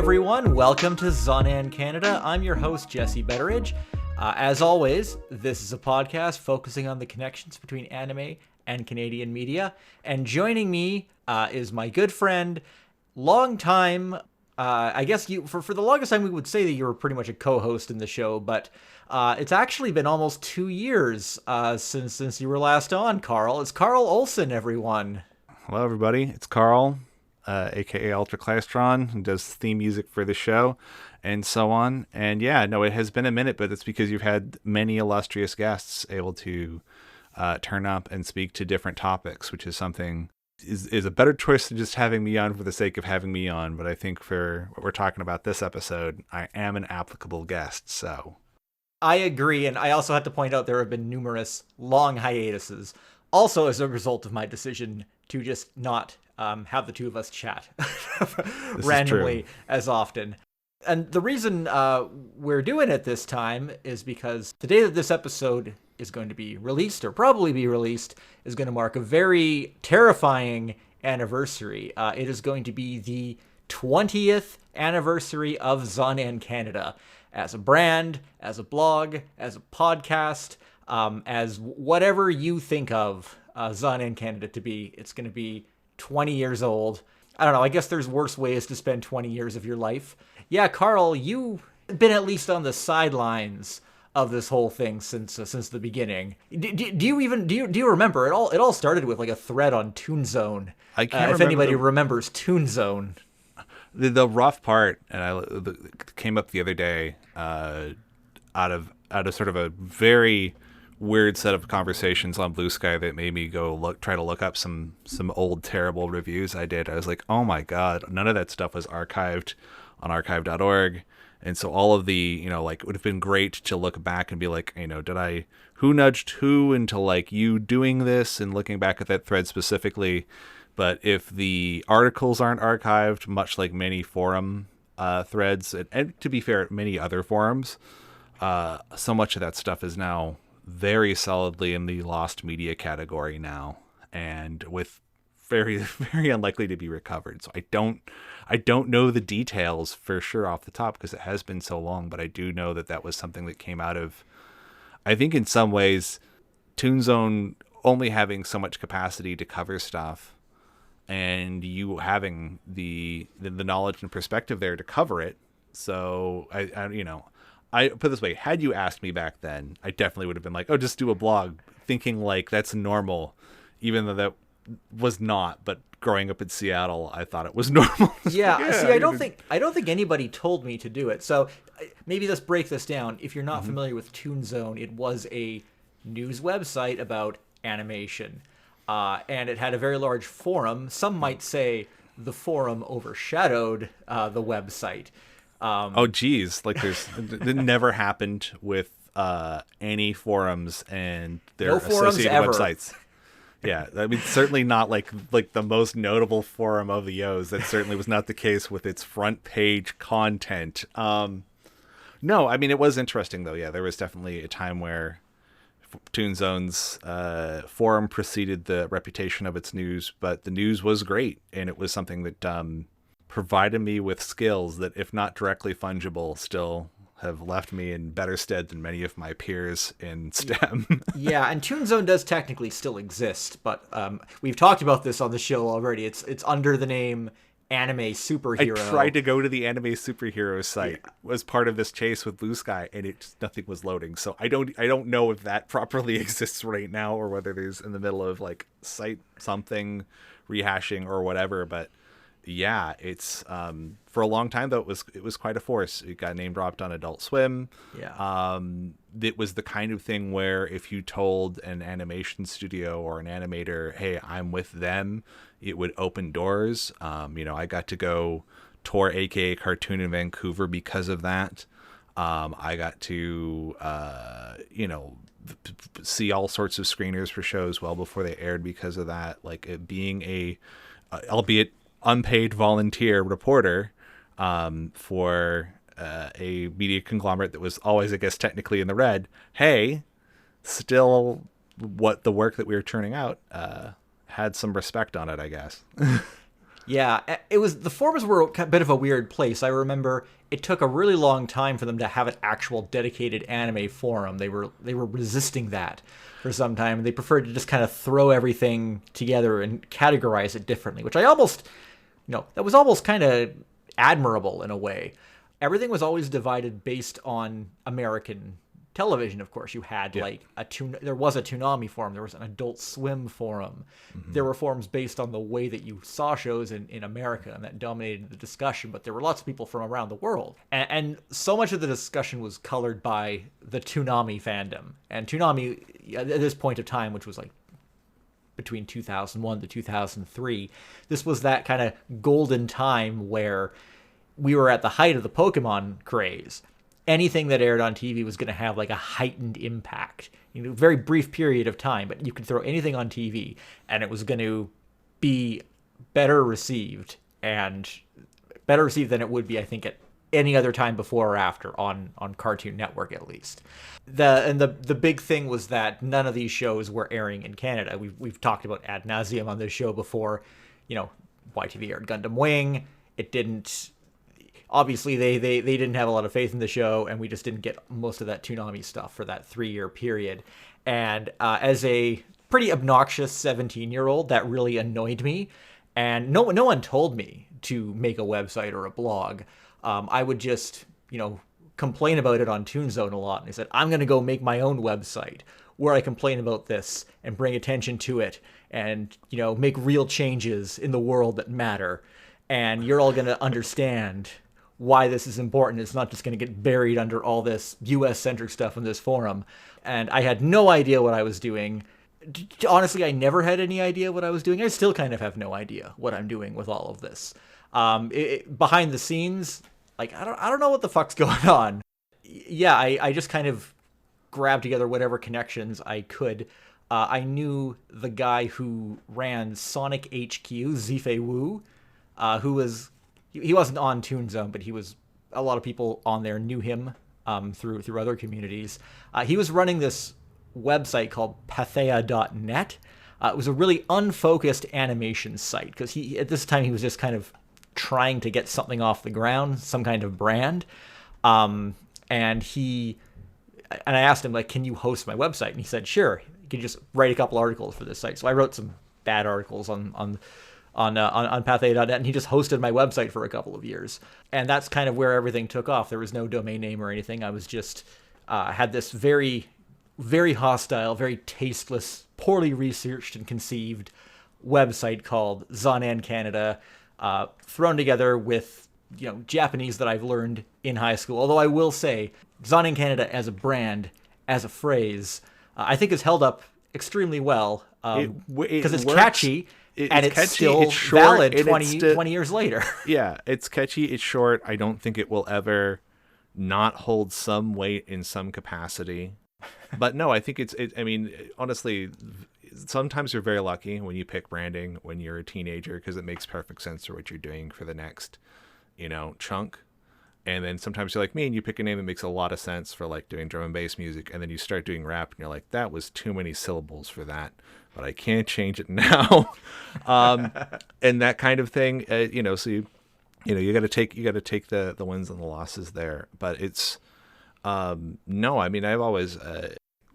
everyone, welcome to Zannen, Canada. I'm your host, Jesse Betteridge. As always, this is a podcast focusing on the connections between anime and Canadian media. And joining me is my good friend, long time, I guess for the longest time we would say that you were pretty much a co-host in the show, but it's actually been almost 2 years since you were last on, Karl. It's Karl Olsen, everyone. Hello, everybody. It's Karl, aka Ultraclastron, who does theme music for the show and so on. And yeah, no, it has been a minute, but it's because you've had many illustrious guests able to turn up and speak to different topics, which is something is a better choice than just having me on for the sake of having me on. But I think for what we're talking about this episode, I am an applicable guest, so. I agree, and I also have to point out there have been numerous long hiatuses, also as a result of my decision to just not have the two of us chat randomly as often. And the reason we're doing it this time is because the day that this episode is going to be released, or probably be released, is going to mark a very terrifying anniversary. It is going to be the 20th anniversary of Zannen Canada. As a brand, as a blog, as a podcast, as whatever you think of Zannen Canada to be, it's going to be 20 years old. I don't know, I guess there's worse ways to spend 20 years of your life. Yeah, Karl, you've been at least on the sidelines of this whole thing since the beginning. Do you remember? It all started with like a thread on ToonZone. I can't if anybody remembers ToonZone. The rough part, and came up the other day, out of sort of a very weird set of conversations on Blue Sky that made me go try to look up some old terrible reviews I did. I was like, oh my god, none of that stuff was archived on archive.org. And so all of the, it would have been great to look back and be like, who nudged who into like you doing this and looking back at that thread specifically. But if the articles aren't archived, much like many forum threads, and to be fair, many other forums, so much of that stuff is now very solidly in the lost media category now, and with very, very unlikely to be recovered. So I don't know the details for sure off the top because it has been so long, but I do know that was something that came out of, I think in some ways, ToonZone only having so much capacity to cover stuff, and you having the knowledge and perspective there to cover it. So I put it this way, had you asked me back then, I definitely would have been like, oh, just do a blog, thinking like that's normal, even though that was not. But growing up in Seattle, I thought it was normal. Yeah, see, I don't think anybody told me to do it. So maybe let's break this down. If you're not familiar with ToonZone, it was a news website about animation. And it had a very large forum. Some might say the forum overshadowed the website. Oh, geez. Like it never happened with any forums and their associated websites. Yeah, I mean, certainly not like the most notable forum of the O's. That certainly was not the case with its front page content. No, I mean, it was interesting, though. Yeah, there was definitely a time where ToonZone's forum preceded the reputation of its news, but the news was great, and it was something that provided me with skills that, if not directly fungible, still have left me in better stead than many of my peers in STEM. Yeah, and ToonZone does technically still exist, but we've talked about this on the show already. It's under the name Anime Superhero. I tried to go to the Anime Superhero site as part of this chase with Blue Sky, and nothing was loading. So I don't know if that properly exists right now, or whether there's in the middle of like site something rehashing or whatever. But yeah, it's for a long time though it was quite a force. It got name dropped on Adult Swim. Yeah. It was the kind of thing where if you told an animation studio or an animator, hey, I'm with them, it would open doors. I got to go tour AKA Cartoon in Vancouver because of that. I got to see all sorts of screeners for shows well before they aired because of that. Like it being a albeit unpaid volunteer reporter for a media conglomerate that was always, I guess, technically in the red. Hey, still, what the work that we were churning out had some respect on it, I guess. Yeah, the forums were a bit of a weird place. I remember it took a really long time for them to have an actual dedicated anime forum. They were resisting that for some time. They preferred to just kind of throw everything together and categorize it differently, which I almost, that was almost kind of admirable in a way. Everything was always divided based on American television. Of course, you had there was a Toonami forum, there was an Adult Swim forum. There were forums based on the way that you saw shows in America, and that dominated the discussion. But there were lots of people from around the world, and so much of the discussion was colored by the Toonami fandom. And Toonami, at this point of time, which was like between 2001 to 2003, this was that kind of golden time where we were at the height of the Pokemon craze. Anything that aired on TV was going to have like a heightened impact. Very brief period of time, but you could throw anything on TV and it was going to be better received, and better received than it would be, I think, at any other time before or after on Cartoon Network, at least. The big thing was that none of these shows were airing in Canada. We've talked about ad nauseum on this show before. YTV aired Gundam Wing. It didn't. Obviously, they didn't have a lot of faith in the show, and we just didn't get most of that Toonami stuff for that 3-year period. And as a pretty obnoxious 17-year-old, that really annoyed me. And no one told me to make a website or a blog. I would just, complain about it on Toonzone a lot. And I said, I'm going to go make my own website where I complain about this and bring attention to it and, make real changes in the world that matter. And you're all going to understand why this is important. It's not just going to get buried under all this US-centric stuff in this forum. And I had no idea what I was doing. Honestly, I never had any idea what I was doing. I still kind of have no idea what I'm doing with all of this. Behind the scenes, I don't know what the fuck's going on. Yeah, I just kind of grabbed together whatever connections I could. I knew the guy who ran Sonic HQ, Zifei Wu, who was... He wasn't on Toonzone, but a lot of people on there knew him through other communities. He was running this website called Pathea.net. It was a really unfocused animation site because at this time he was just kind of trying to get something off the ground, some kind of brand. And I asked him, can you host my website? And he said, sure. You can just write a couple articles for this site. So I wrote some bad articles on Pathea.net, and he just hosted my website for a couple of years. And that's kind of where everything took off. There was no domain name or anything. I was just had this very, very hostile, very tasteless, poorly researched and conceived website called Zannen Canada, thrown together with Japanese that I've learned in high school. Although I will say, Zannen Canada as a brand, as a phrase, I think has held up extremely well because it's catchy. It's catchy, still it's short, valid 20 years later. Yeah, it's catchy, it's short. I don't think it will ever not hold some weight in some capacity. But no, I think honestly, sometimes you're very lucky when you pick branding when you're a teenager because it makes perfect sense for what you're doing for the next, chunk. And then sometimes you're like me and you pick a name that makes a lot of sense for doing drum and bass music. And then you start doing rap and you're like, that was too many syllables for that, but I can't change it now. And that kind of thing, so you got to take the wins and the losses there. But it's, no, I've always,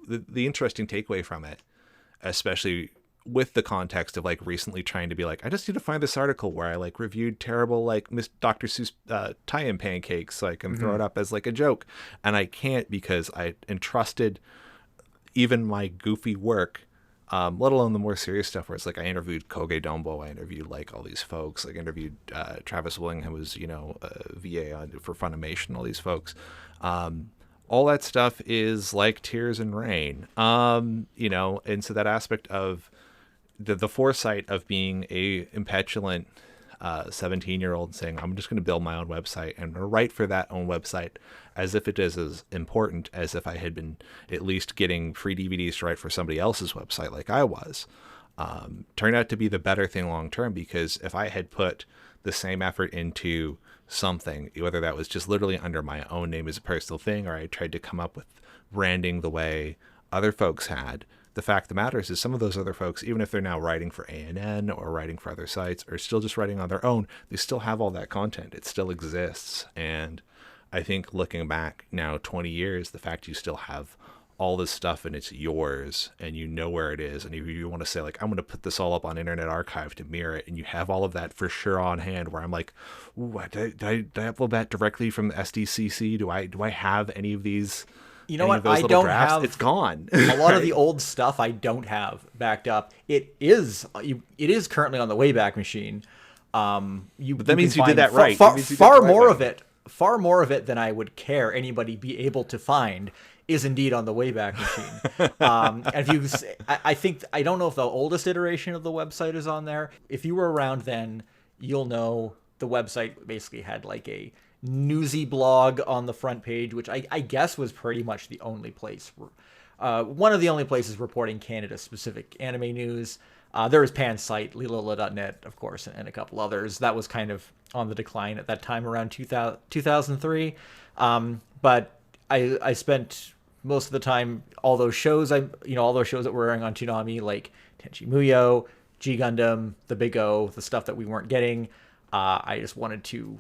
the interesting takeaway from it, especially with the context of recently trying to be I just need to find this article where I reviewed terrible Miss Dr. Seuss tie-in pancakes so I can throw it up as a joke, and I can't because I entrusted even my goofy work, let alone the more serious stuff where it's I interviewed Koge Dombo, I interviewed all these folks, interviewed Travis Willingham, who was VA for Funimation, all these folks. All that stuff is like tears and rain, and so that aspect of the foresight of being a impetulant 17-year-old saying, I'm just going to build my own website and write for that own website as if it is as important as if I had been at least getting free DVDs to write for somebody else's website like I was, turned out to be the better thing long term, because if I had put the same effort into something, whether that was just literally under my own name as a personal thing, or I tried to come up with branding the way other folks had, the fact of the matter is some of those other folks, even if they're now writing for ANN or writing for other sites or still just writing on their own, they still have all that content. It still exists. And I think looking back now 20 years, the fact you still have all this stuff and it's yours and you know where it is, and if you want to say like, I'm going to put this all up on Internet Archive to mirror it, and you have all of that for sure on hand, where I'm like, ooh, did I upload that directly from SDCC? Do I have any of these? You know what? I don't have. It's gone. A lot of the old stuff I don't have backed up. It is currently on the Wayback Machine. But that means you did that right. Far more of it than I would care anybody be able to find is indeed on the Wayback Machine. And I don't know if the oldest iteration of the website is on there. If you were around then, you'll know the website basically had like a newsy blog on the front page, which I guess was pretty much the only place, one of the only places reporting Canada-specific anime news. There was Pan's site, lilola.net, of course, and a couple others. That was kind of on the decline at that time, around 2003. But I spent most of the time, all those shows that were airing on Toonami, like Tenchi Muyo, G Gundam, The Big O, the stuff that we weren't getting. I just wanted to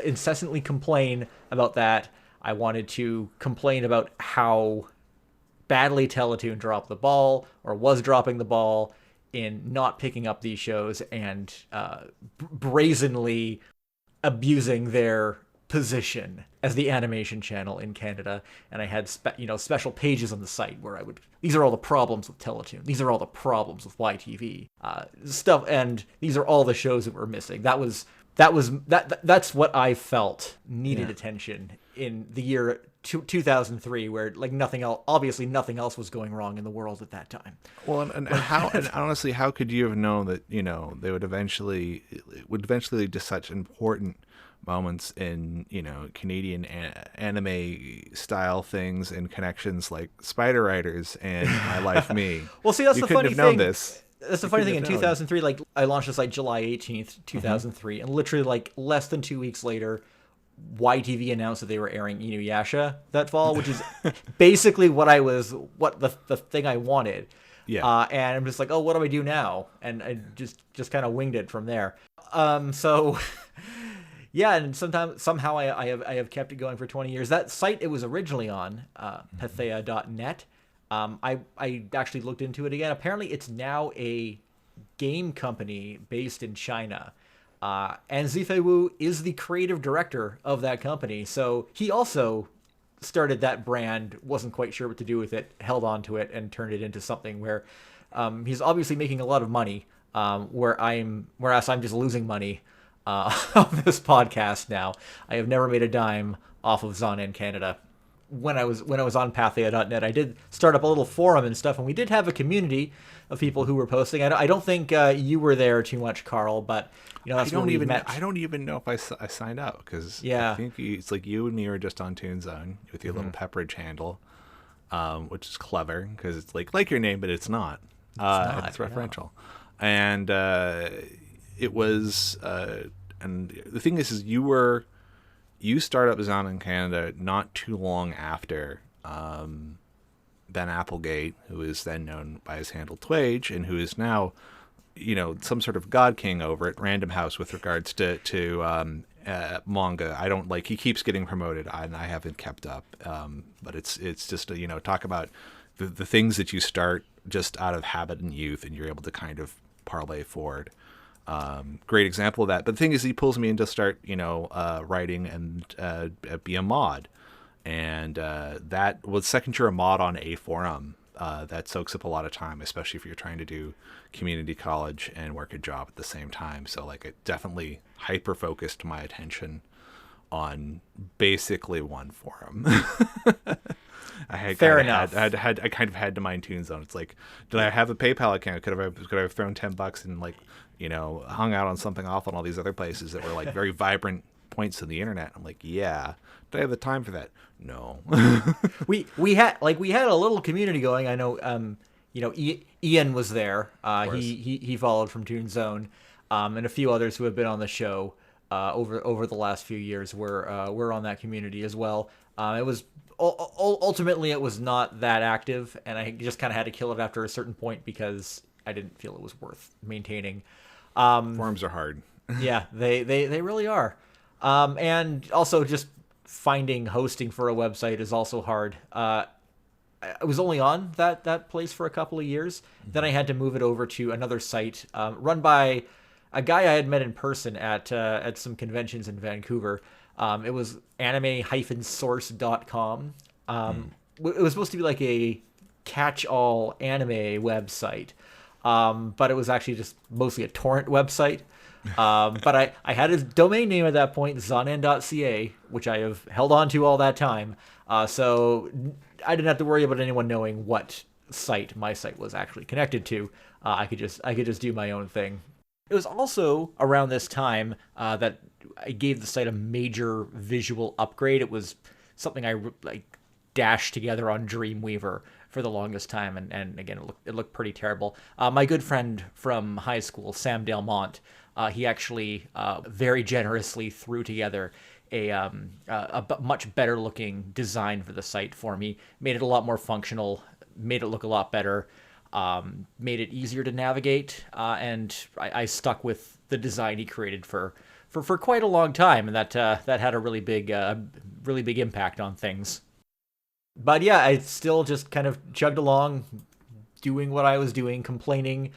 incessantly complain about that. I wanted to complain about how badly Teletoon dropped the ball, or was dropping the ball, in not picking up these shows and brazenly abusing their position as the animation channel in Canada. And I had special pages on the site where I would, these are all the problems with Teletoon, these are all the problems with YTV stuff, and these are all the shows that we're missing. That's what I felt needed attention in the year 2003, where like nothing else was going wrong in the world at that time. Well, and honestly, how could you have known that they would eventually lead to such important moments in Canadian anime style things and connections like Spider Riders and My Life Me? Well, see, that's you the funny have known thing. This. That's the funny thing. In 2003, like I launched the site July 18th, 2003, and literally like less than 2 weeks later, YTV announced that they were airing Inuyasha that fall, which is basically what the thing I wanted. Yeah. And I'm just like, oh, what do I do now? And I just kind of winged it from there. So yeah, and somehow I have kept it going for 20 years. That site it was originally on, pathea.net. I actually looked into it again. Apparently, it's now a game company based in China. And Zifei Wu is the creative director of that company. So he also started that brand, wasn't quite sure what to do with it, held on to it, and turned it into something where he's obviously making a lot of money, whereas I'm just losing money on this podcast now. I have never made a dime off of Zannen Canada. When I was on pathea.net, I did start up a little forum and stuff, and we did have a community of people who were posting. I don't think you were there too much, Karl, but that's where we met. I don't even know if I signed up, because yeah. I think it's like you and me were just on ToonZone with your little Pepperidge handle, which is clever because it's like your name, but it's not. It's referential, and it was. And the thing is you start up Zannen in Canada not too long after Ben Applegate, who is then known by his handle Twage, and who is now, some sort of god king over at Random House with regards to manga. I don't he keeps getting promoted, and I haven't kept up. But it's just talk about the things that you start just out of habit and youth, and you're able to kind of parlay forward. Great example of that. But the thing is, he pulls me in to start, writing and be a mod. And that was second you're a mod on a forum, that soaks up a lot of time, especially if you're trying to do community college and work a job at the same time. So it definitely hyper focused my attention on basically one forum. I kind of had to mind ToonZone. It's like, did I have a PayPal account? Could I have thrown $10 and hung out on something off on all these other places that were very vibrant points in the internet? I'm like, yeah. Did I have the time for that? No. we had a little community going. I know Ian was there. He followed from ToonZone, and a few others who have been on the show over the last few years were on that community as well. It was ultimately it was not that active, and I just kind of had to kill it after a certain point because I didn't feel it was worth maintaining. Forums are hard. Yeah, they really are. And also just finding hosting for a website is also hard. I was only on that place for a couple of years. Then I had to move it over to another site run by a guy I had met in person at some conventions in Vancouver. It was anime-source.com. It was supposed to be like a catch-all anime website, but it was actually just mostly a torrent website. But I had his domain name at that point, zannen.ca, which I have held on to all that time. So I didn't have to worry about anyone knowing what site my site was actually connected to. I could just do my own thing. It was also around this time that I gave the site a major visual upgrade. It was something I like dashed together on Dreamweaver for the longest time, and again, it looked pretty terrible. My good friend from high school, Sam Delmont, he actually very generously threw together a much better looking design for the site for me, made it a lot more functional, made it look a lot better, made it easier to navigate, and I stuck with the design he created for quite a long time, and that had a really big impact on things. But yeah, I still just kind of chugged along, doing what I was doing, complaining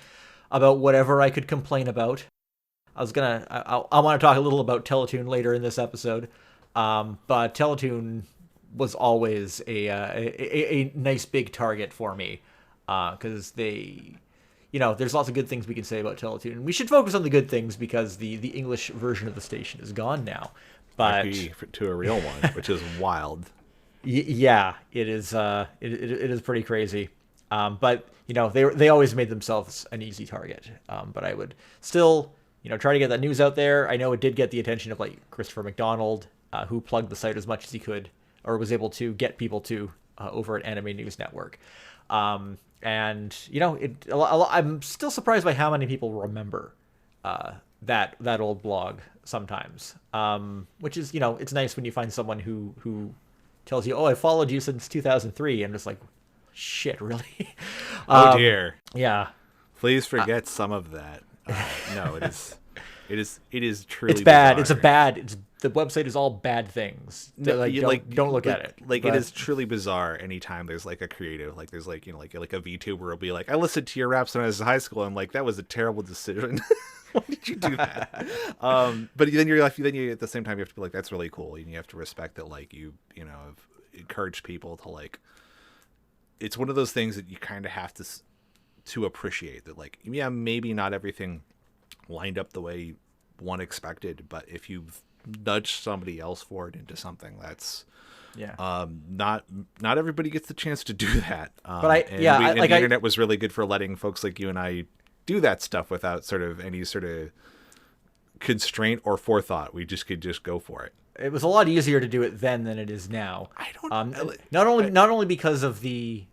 about whatever I could complain about. I want to talk a little about Teletoon later in this episode, but Teletoon was always a nice big target for me, because there's lots of good things we can say about Teletoon, and we should focus on the good things because the English version of the station is gone now. But to a real one, which is wild. Yeah, it is. It is pretty crazy. But they always made themselves an easy target. But I would still try to get that news out there. I know it did get the attention of like Christopher McDonald, who plugged the site as much as he could, or was able to get people to over at Anime News Network. And I'm still surprised by how many people remember that old blog sometimes. Which is it's nice when you find someone who tells you, "Oh, I followed you since 2003," and it's like, shit, really? Oh dear. Yeah. Please forget some of that. No, it is truly. It's bad. Bizarre. The website is all bad things. Don't look at it. Like, it is truly bizarre. Anytime there's like a creative, like there's like like a VTuber will be like, "I listened to your raps when I was in high school." I'm like, that was a terrible decision. Why did you do that? But then you're like, at the same time you have to be like, that's really cool, and you have to respect that, like you have encouraged people to like. It's one of those things that you kind of have to appreciate that, like, yeah, maybe not everything lined up the way one expected, but if you've nudged somebody else forward into something, that's not everybody gets the chance to do that. The internet was really good for letting folks like you and I do that stuff without sort of any sort of constraint or forethought. We just could just go for it. It was a lot easier to do it then than it is now. I don't not only because of the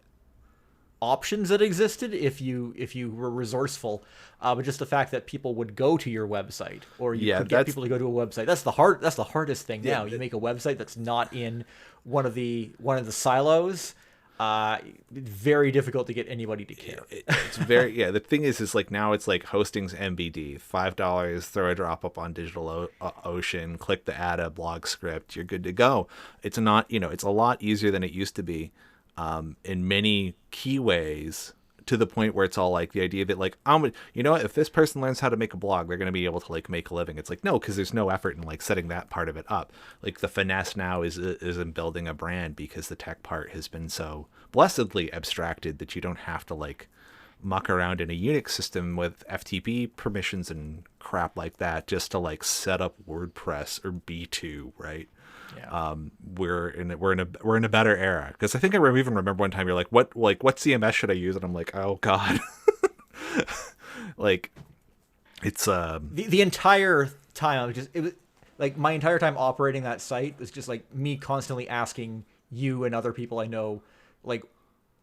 options that existed if you were resourceful, but just the fact that people would go to your website, or you could get people to go to a website. That's the hardest thing now. You make a website that's not in one of the silos. Very difficult to get anybody to care. It's very the thing is like now it's like hosting's MBD, $5, throw a drop up on DigitalOcean, click the add a blog script, you're good to go. It's not it's a lot easier than it used to be, in many key ways, to the point where it's all like the idea that like, if this person learns how to make a blog, they're going to be able to like make a living. It's like, no, because there's no effort in like setting that part of it up. Like the finesse now is in building a brand, because the tech part has been so blessedly abstracted that you don't have to like muck around in a Unix system with FTP permissions and crap like that just to like set up WordPress or B2, right? Yeah. We're in a better era, because I think I even remember one time you're like, what CMS should I use? And I'm like, oh god. Like it's the entire time it was like my entire time operating that site was just like me constantly asking you and other people I know like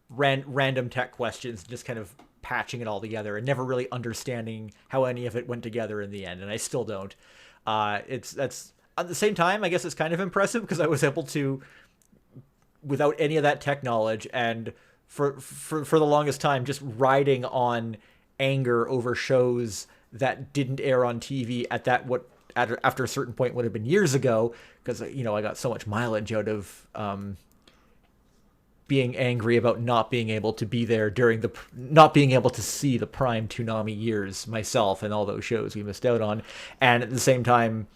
random tech questions, just kind of patching it all together and never really understanding how any of it went together in the end, and I still don't. That's at the same time, I guess it's kind of impressive because I was able to without any of that tech knowledge, and for the longest time just riding on anger over shows that didn't air on TV after a certain point would have been years ago, because I got so much mileage out of being angry about not being able to be there not being able to see the prime Toonami years myself and all those shows we missed out on, and at the same time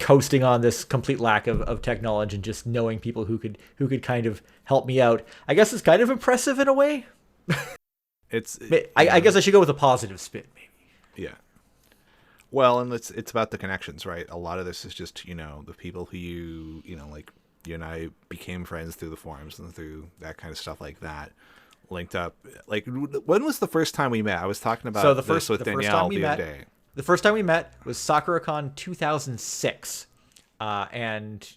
coasting on this complete lack of technology and just knowing people who could kind of help me out. I guess it's kind of impressive in a way. I guess I should go with a positive spin, maybe. Yeah. Well, and it's about the connections, right? A lot of this is just, the people who you and I became friends through the forums and through that kind of stuff like that, linked up. Like, when was the first time we met? I was talking about this with Danielle the other day. The first time we met was SakuraCon 2006, and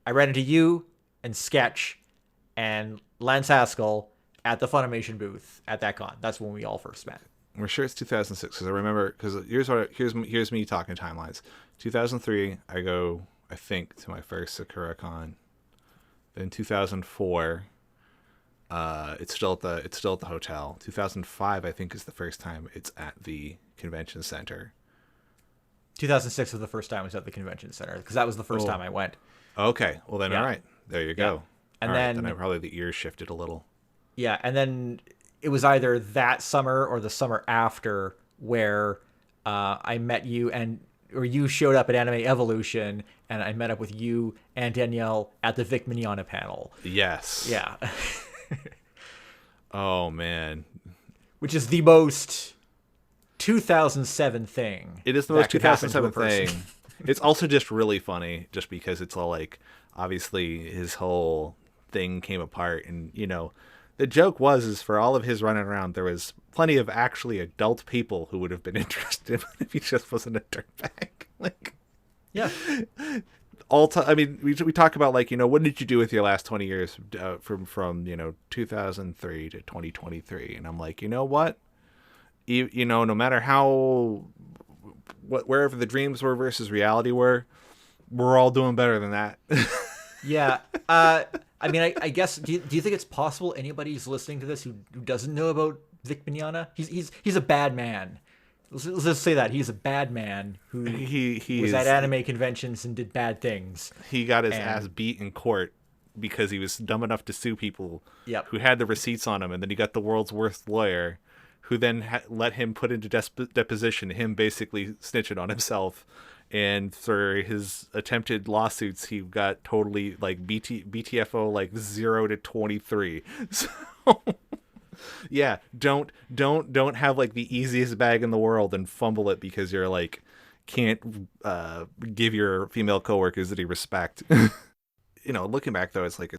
I ran into you and Sketch and Lance Haskell at the Funimation booth at that con. That's when we all first met. We're sure it's 2006 because I remember. Because here's me talking timelines. 2003, I go, I think, to my first SakuraCon. Then 2004, it's still at the hotel. 2005, I think, is the first time it's at the convention center. 2006 was the first time I was at the convention center, because that was the first time I went. Okay, well then, all right, there you go. Yeah. And then I probably the ears shifted a little. Yeah, and then it was either that summer or the summer after where I met you, or you showed up at Anime Evolution, and I met up with you and Danielle at the Vic Mignogna panel. Yes. Yeah. Oh man. Which is the most 2007 thing. It is the most 2007 thing. It's also just really funny, just because it's all like, obviously his whole thing came apart, and the joke is for all of his running around, there was plenty of actually adult people who would have been interested if he just wasn't a dirtbag. Like, yeah. I mean, we talk about, like, what did you do with your last 20 years from 2003 to 2023? And I'm like, what? No matter wherever the dreams were versus reality we're all doing better than that. Yeah. I mean, I guess, do you think it's possible anybody's listening to this who doesn't know about Vic Mignogna? He's a bad man. Let's just say that. He's a bad man who was at anime conventions and did bad things. He got his ass beat in court because he was dumb enough to sue people who had the receipts on him, and then he got the world's worst lawyer who then let him put into deposition him basically snitching on himself. And for his attempted lawsuits, he got totally like BTFO like 0 to 23. So yeah, don't have like the easiest bag in the world and fumble it because you're like can't give your female coworkers any respect. Looking back though, it's like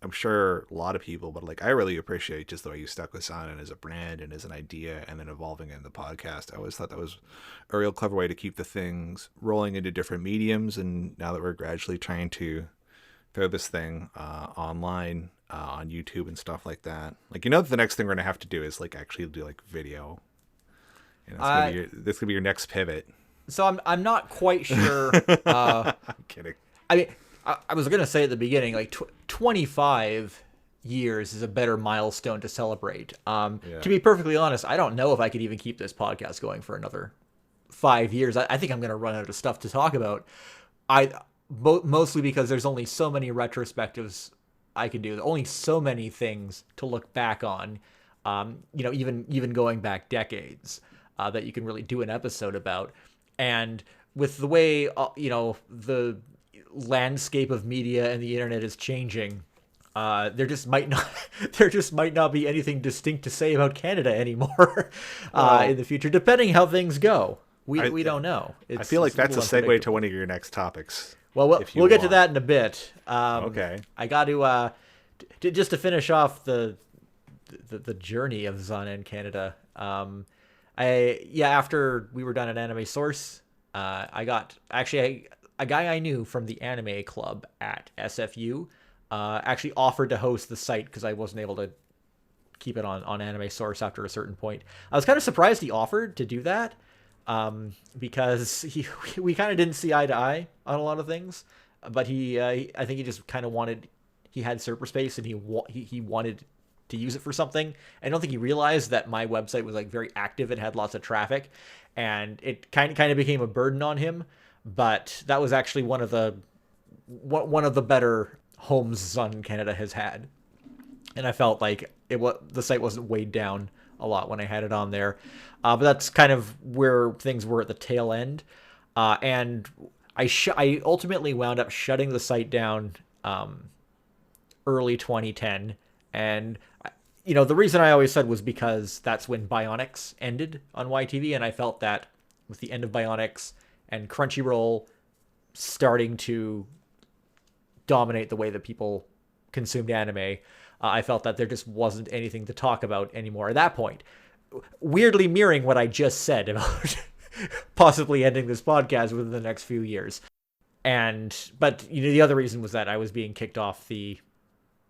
I'm sure a lot of people, but like I really appreciate just the way you stuck with Zannen as a brand and as an idea, and then evolving into the podcast. I always thought that was a real clever way to keep the things rolling into different mediums. And now that we're gradually trying to throw this thing online on YouTube and stuff like that, like the next thing we're gonna have to do is like actually do like video. This could be your next pivot. So I'm not quite sure. I'm kidding. I mean, I was going to say at the beginning, like 25 years is a better milestone to celebrate. To be perfectly honest, I don't know if I could even keep this podcast going for another 5 years. I think I'm going to run out of stuff to talk about. Mostly because there's only so many retrospectives I can do. Only so many things to look back on. Even going back decades that you can really do an episode about. And with the way the landscape of media and the internet is changing, there just might not be anything distinct to say about Canada anymore in the future, depending how things go. We don't know. I feel like that's a segue to one of your next topics. Well, we'll get to that in a bit. Okay. I got to just to finish off the journey of Zannen Canada. After we were done at Anime Source, I got a guy I knew from the anime club at SFU actually offered to host the site because I wasn't able to keep it on Anime Source after a certain point. I was kind of surprised he offered to do that because we kind of didn't see eye to eye on a lot of things, but I think he just kind of wanted he had server space and he wanted to use it for something. I don't think he realized that my website was like very active and had lots of traffic, and it kind of became a burden on him. But that was actually one of the better homes Zannen Canada has had, and I felt like the site wasn't weighed down a lot when I had it on there. But that's kind of where things were at the tail end, and I ultimately wound up shutting the site down early 2010. And the reason I always said was because that's when Bionics ended on YTV, and I felt that with the end of Bionics and Crunchyroll starting to dominate the way that people consumed anime, I felt that there just wasn't anything to talk about anymore at that point. Weirdly mirroring what I just said about possibly ending this podcast within the next few years. But the other reason was that I was being kicked off the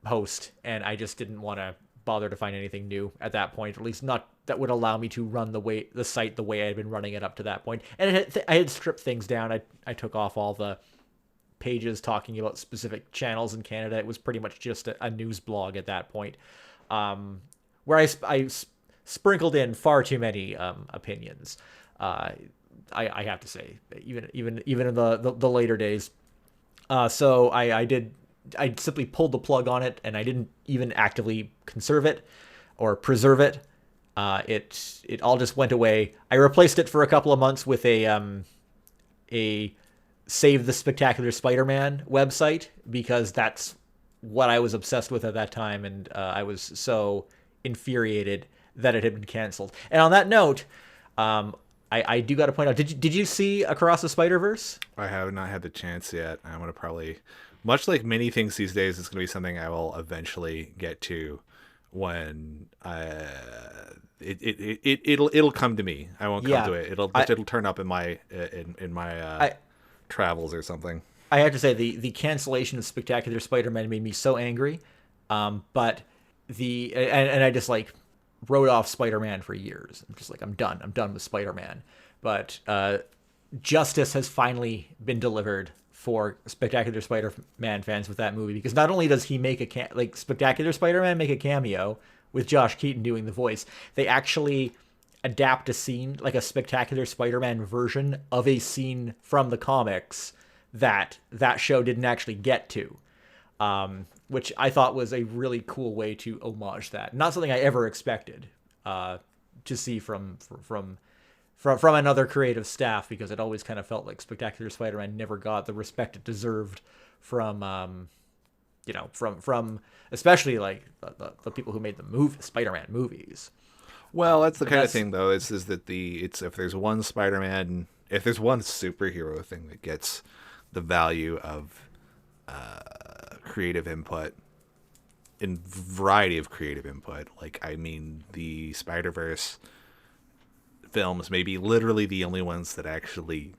host, and I just didn't want to bother to find anything new at that point, at least not that would allow me to run the site the way I had been running it up to that point. And I had stripped things down. I took off all the pages talking about specific channels in Canada. It was pretty much just a news blog at that point, where I sprinkled in far too many opinions. I have to say, even in the later days. So I simply pulled the plug on it, and I didn't even actively conserve it or preserve it. It all just went away. I replaced it for a couple of months with a Save the Spectacular Spider-Man website, because that's what I was obsessed with at that time, and I was so infuriated that it had been canceled. And on that note, I do got to point out, did you see Across the Spider-Verse? I have not had the chance yet. I'm going to probably, much like many things these days, it's going to be something I will eventually get to when it'll come to me. I won't come to it. It'll turn up in my travels or something. I have to say, the cancellation of Spectacular Spider-Man made me so angry. But I just like wrote off Spider-Man for years. I'm just like, I'm done with Spider-Man. But justice has finally been delivered for Spectacular Spider-Man fans with that movie, because not only does he make Spectacular Spider-Man make a cameo with Josh Keaton doing the voice, they actually adapt a scene, like a Spectacular Spider-Man version of a scene from the comics that show didn't actually get to, which I thought was a really cool way to homage that. Not something I ever expected to see from another creative staff, because it always kind of felt like Spectacular Spider-Man never got the respect it deserved from especially like the people who made the Spider-Man movies. Well, that's the kind of thing, though, is that if there's one Spider-Man, if there's one superhero thing that gets the value of creative input, in variety of creative input, the Spider-Verse films may be literally the only ones that actually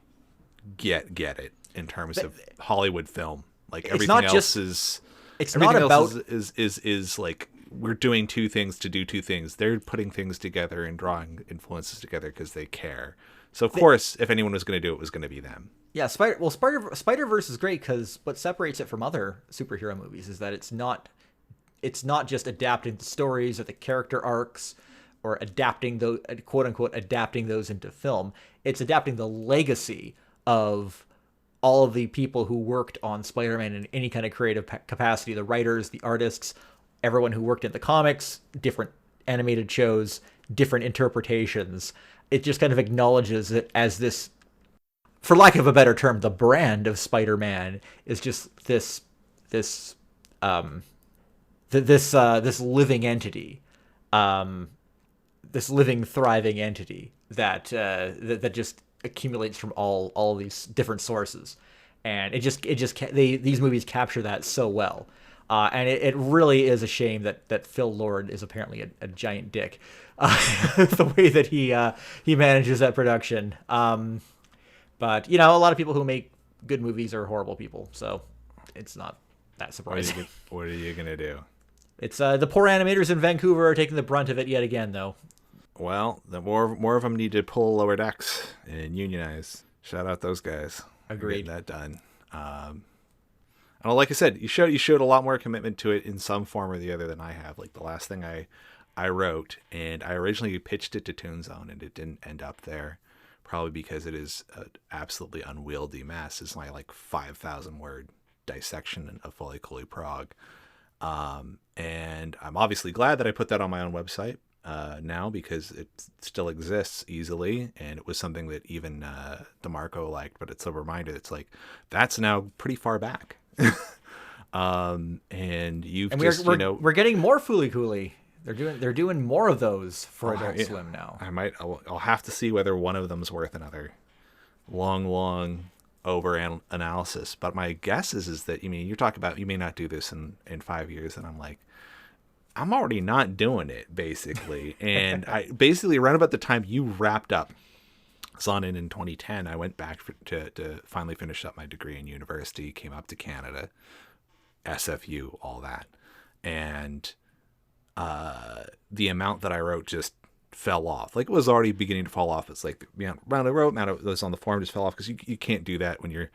get it in terms of Hollywood film. Like everything else is, it's not about is like, we're doing two things to do two things. They're putting things together and drawing influences together because they care. So of course, if anyone was going to do it, was going to be them. Yeah, Spider-Verse is great because what separates it from other superhero movies is that it's not just adapting the stories or the character arcs or adapting those, quote unquote, adapting those into film. It's adapting the legacy of all of the people who worked on Spider-Man in any kind of creative capacity, the writers, the artists, everyone who worked in the comics, different animated shows, different interpretations. It just kind of acknowledges it as this, for lack of a better term, the brand of Spider-Man is just this living entity, this living, thriving entity that just accumulates from all these different sources, and these movies capture that so well. And it really is a shame that Phil Lord is apparently a giant dick, the way that he manages that production. But a lot of people who make good movies are horrible people, so it's not that surprising. What are you gonna do? It's the poor animators in Vancouver are taking the brunt of it yet again, though. Well, the more of them need to pull lower decks and unionize. Shout out those guys. Agreed. Getting that done. Well, like I said, you showed a lot more commitment to it in some form or the other than I have. Like the last thing I wrote, and I originally pitched it to ToonZone, and it didn't end up there, probably because it is an absolutely unwieldy mess. It's my like 5,000 word dissection of Fully Cooley Prague, and I'm obviously glad that I put that on my own website now, because it still exists easily, and it was something that even DeMarco liked. But it's a reminder that's like that's now pretty far back. And you've we're getting more Fooly Cooley. They're doing more of those for Adult Swim now. I'll have to see whether one of them's worth another long over analysis. But my guess is that, you're talking about you may not do this in 5 years, and I'm like, I'm already not doing it basically. And I basically around about the time you wrapped up Zannen in 2010, I went back to finally finish up my degree in university, came up to Canada, SFU, all that. And the amount that I wrote just fell off. Like, it was already beginning to fall off. It's like the amount I wrote, amount that was on the form just fell off, because you can't do that when you're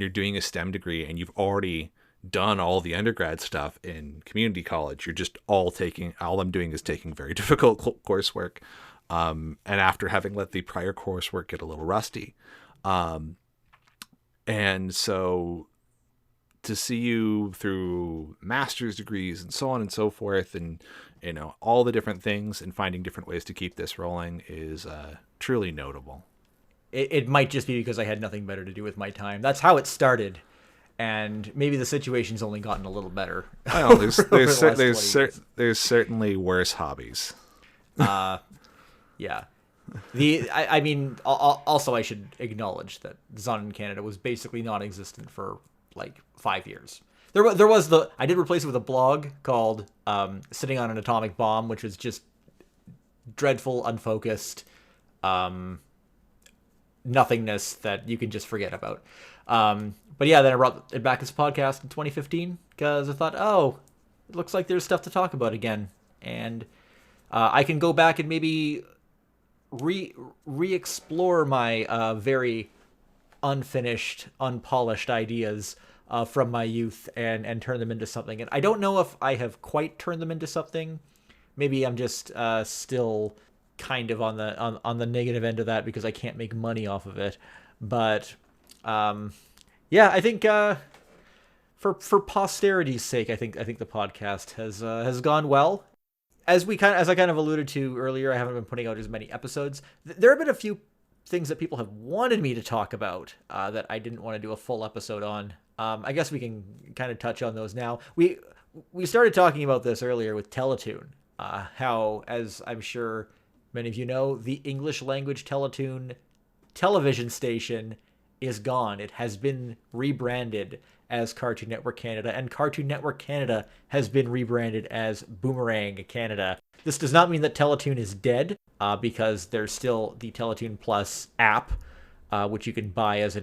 doing a STEM degree and you've already done all the undergrad stuff in community college. You're just all I'm doing is taking very difficult coursework. And after having let the prior coursework get a little rusty. And so to see you through master's degrees and so on and so forth, and, all the different things, and finding different ways to keep this rolling is truly notable. It might just be because I had nothing better to do with my time. That's how it started. And maybe the situation's only gotten a little better. Well, there's certainly worse hobbies. Yeah. Also I should acknowledge that Zannen Canada was basically non-existent for like 5 years. I did replace it with a blog called Sitting on an Atomic Bomb, which was just dreadful, unfocused nothingness that you can just forget about. But yeah, then I brought it back as a podcast in 2015 because I thought, it looks like there's stuff to talk about again. And I can go back and maybe re-explore my very unfinished, unpolished ideas from my youth and turn them into something. And I don't know if I have quite turned them into something. Maybe I'm just still kind of on the negative end of that because I can't make money off of it. But yeah, I think for posterity's sake, I think the podcast has gone well. As I kind of alluded to earlier, I haven't been putting out as many episodes. There have been a few things that people have wanted me to talk about that I didn't want to do a full episode on. I guess we can kind of touch on those now. We started talking about this earlier with Teletoon. How, as I'm sure many of you know, the English-language Teletoon television station is gone. It has been rebranded as Cartoon Network Canada, and Cartoon Network Canada has been rebranded as Boomerang Canada. This does not mean that Teletoon is dead, because there's still the Teletoon Plus app, which you can buy as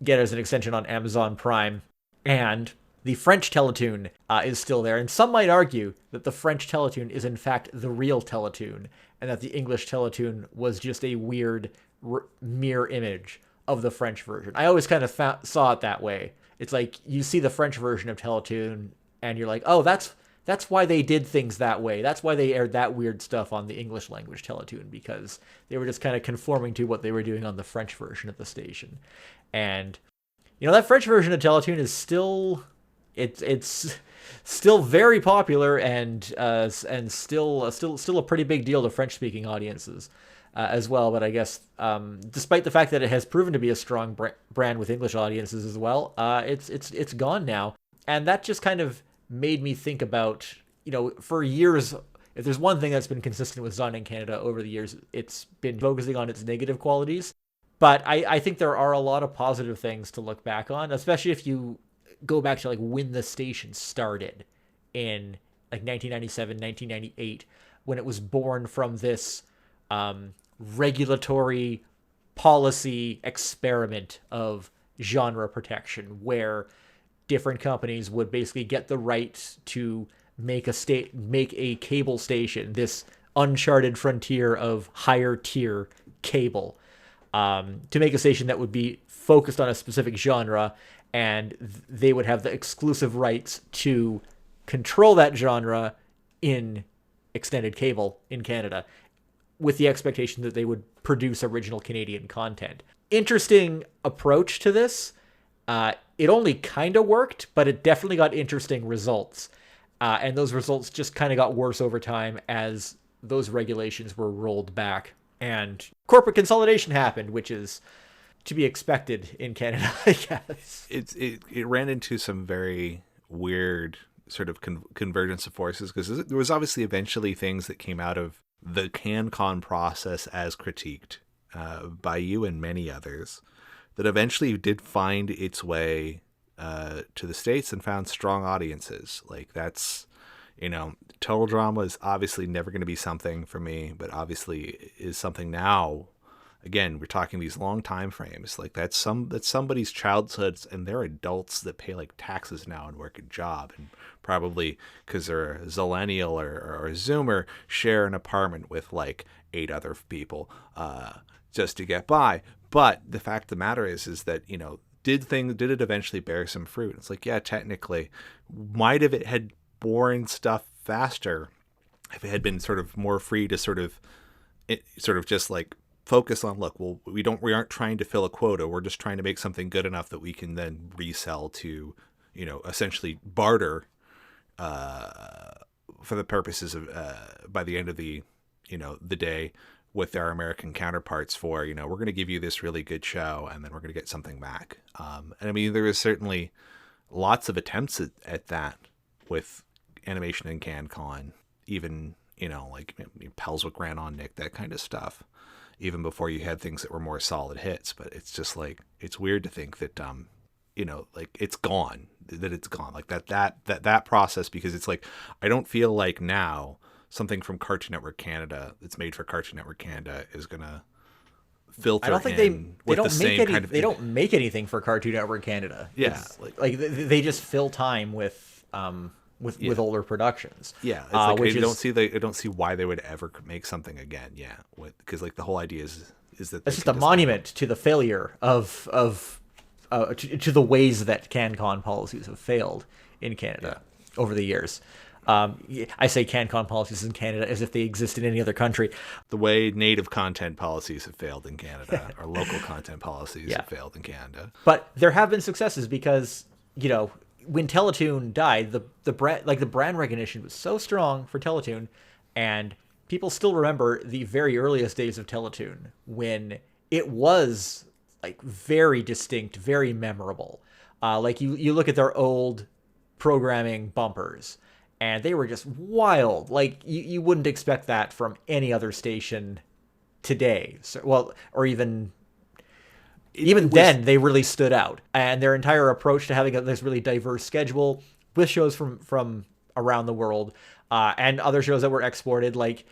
get as an extension on Amazon Prime, and the French Teletoon is still there. And some might argue that the French Teletoon is in fact the real Teletoon, and that the English Teletoon was just a weird mirror image of the French version. I always kind of saw it that way. It's like you see the French version of Teletoon and you're like, oh, that's why they did things that way. That's why they aired that weird stuff on the English language Teletoon, because they were just kind of conforming to what they were doing on the French version of the station. And that French version of Teletoon is still it's still very popular and still a pretty big deal to French speaking audiences. As well, but I guess despite the fact that it has proven to be a strong brand with English audiences as well, it's gone now, and that just kind of made me think about, for years, if there's one thing that's been consistent with Zannen in Canada over the years, it's been focusing on its negative qualities. But I think there are a lot of positive things to look back on, especially if you go back to like when the station started in like 1997, 1998, when it was born from this regulatory policy experiment of genre protection, where different companies would basically get the right to make a cable station, this uncharted frontier of higher tier cable, to make a station that would be focused on a specific genre and they would have the exclusive rights to control that genre in extended cable in Canada, with the expectation that they would produce original Canadian content. Interesting approach to this. It only kind of worked, but it definitely got interesting results. And those results just kind of got worse over time as those regulations were rolled back and corporate consolidation happened, which is to be expected in Canada, I guess. It ran into some very weird sort of convergence of forces, because there was obviously eventually things that came out of the CanCon process as critiqued by you and many others that eventually did find its way to the States and found strong audiences. Like that's, total drama is obviously never going to be something for me, but obviously is something now. Again, we're talking these long time frames. Like that's somebody's childhoods, and they're adults that pay like taxes now and work a job, and probably because they're a Zillennial or a Zoomer, share an apartment with like 8 other people just to get by. But the fact of the matter is that, did it eventually bear some fruit? It's like, yeah, technically, might have it had borne stuff faster if it had been sort of more free to sort of just like focus on, look, well, we aren't trying to fill a quota. We're just trying to make something good enough that we can then resell to, essentially barter for the purposes of by the end of the day with our American counterparts for, we're going to give you this really good show and then we're going to get something back. And I mean, there is certainly lots of attempts at that with animation in CanCon, even, like Pels with Gran on Nick, that kind of stuff, even before you had things that were more solid hits. But it's just like, it's weird to think that, like it's gone, like that process, because it's like, I don't feel like now something from Cartoon Network Canada that's made for Cartoon Network Canada is gonna filter. I don't think they don't make anything for Cartoon Network Canada. Yeah, like they just fill time with older productions. Yeah, it's like I don't see why they would ever make something again. Yeah, because like the whole idea is that it's just a monument to the failure of to the ways that CanCon policies have failed in Canada over the years. I say CanCon policies in Canada as if they exist in any other country. The way native content policies have failed in Canada, or local content policies have failed in Canada. But there have been successes because, when Teletoon died, the brand recognition was so strong for Teletoon, and people still remember the very earliest days of Teletoon when it was like very distinct, very memorable. Like you look at their old programming bumpers, and they were just wild. Like you wouldn't expect that from any other station today. So, or even then, they really stood out. And their entire approach to having this really diverse schedule with shows from around the world and other shows that were exported. Like,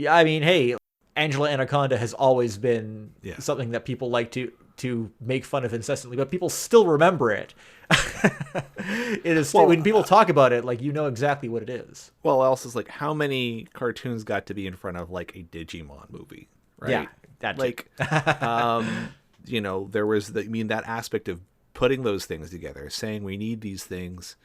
I mean, hey, Angela Anaconda has always been something that people like to make fun of incessantly, but people still remember it. It is still, when people talk about it, like, exactly what it is. Well, else is like, how many cartoons got to be in front of like a Digimon movie, right? Yeah, that like, there was that aspect of putting those things together, saying we need these things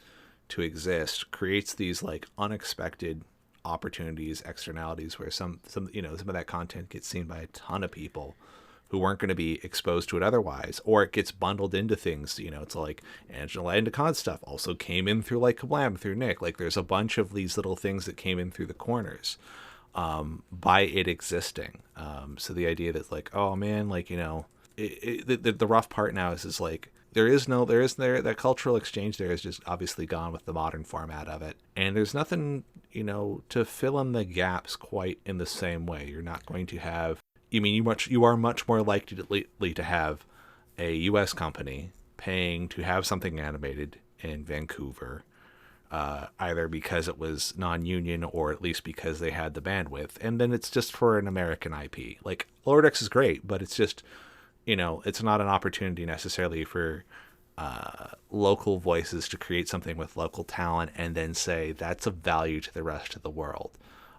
to exist, creates these like unexpected opportunities, externalities where some of that content gets seen by a ton of people who weren't going to be exposed to it otherwise, or it gets bundled into things. It's like Angela Anaconda stuff also came in through like Kablam, through Nick. Like there's a bunch of these little things that came in through the corners by it existing. So the idea that like, oh man, like, the rough part now is like, that cultural exchange there is just obviously gone with the modern format of it. And there's nothing, to fill in the gaps quite in the same way. You're not going to have, you are much more likely to have a U.S. company paying to have something animated in Vancouver, either because it was non-union or at least because they had the bandwidth. And then it's just for an American IP. Like, Lower Decks is great, but it's just, it's not an opportunity necessarily for local voices to create something with local talent and then say that's of value to the rest of the world.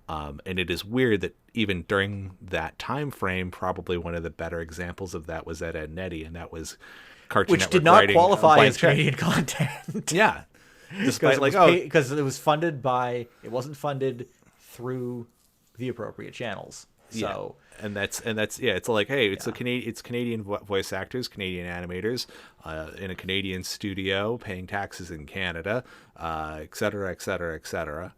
And it is weird that even during that time frame, probably one of the better examples of that was Ed, Edd n Eddy, and that was Cartoon Which Network did not writing qualify as check. Canadian content. Yeah. Despite because it was funded by, it wasn't funded through the appropriate channels. So and that's it's like, hey, it's it's Canadian voice actors, Canadian animators, in a Canadian studio, paying taxes in Canada, et cetera, et cetera, et cetera.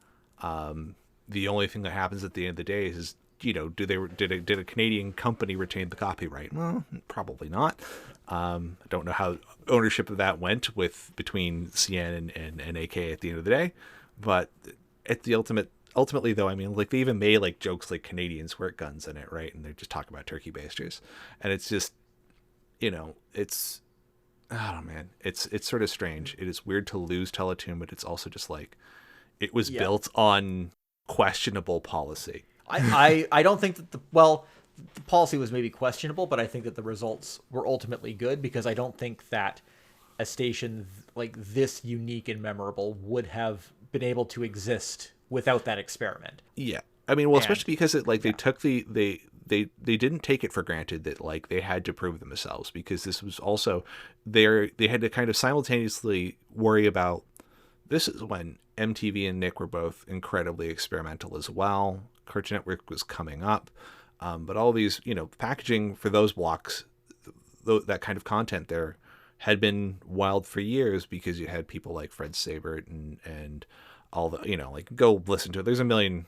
The only thing that happens at the end of the day is, did a Canadian company retain the copyright? Well, probably not. I don't know how ownership of that went between CN and AK at the end of the day, but at the ultimately though, I mean, like, they even made like jokes like Canadians wear guns in it, right? And they're just talking about turkey basters, and it's just, it's, oh man, it's sort of strange. It is weird to lose Teletoon, but it's also just like, it was built on questionable policy. I don't think that the policy was maybe questionable, but I think that the results were ultimately good, because I don't think that a station like this unique and memorable would have been able to exist without that experiment. Yeah. I mean, especially because they took they didn't take it for granted that, like, they had to prove themselves, because this was also they had to kind of simultaneously worry about, this is when MTV and Nick were both incredibly experimental as well. Cartoon Network was coming up. But all these, packaging for those blocks, that kind of content there had been wild for years, because you had people like Fred Sabert and all the, like, go listen to it. There's a million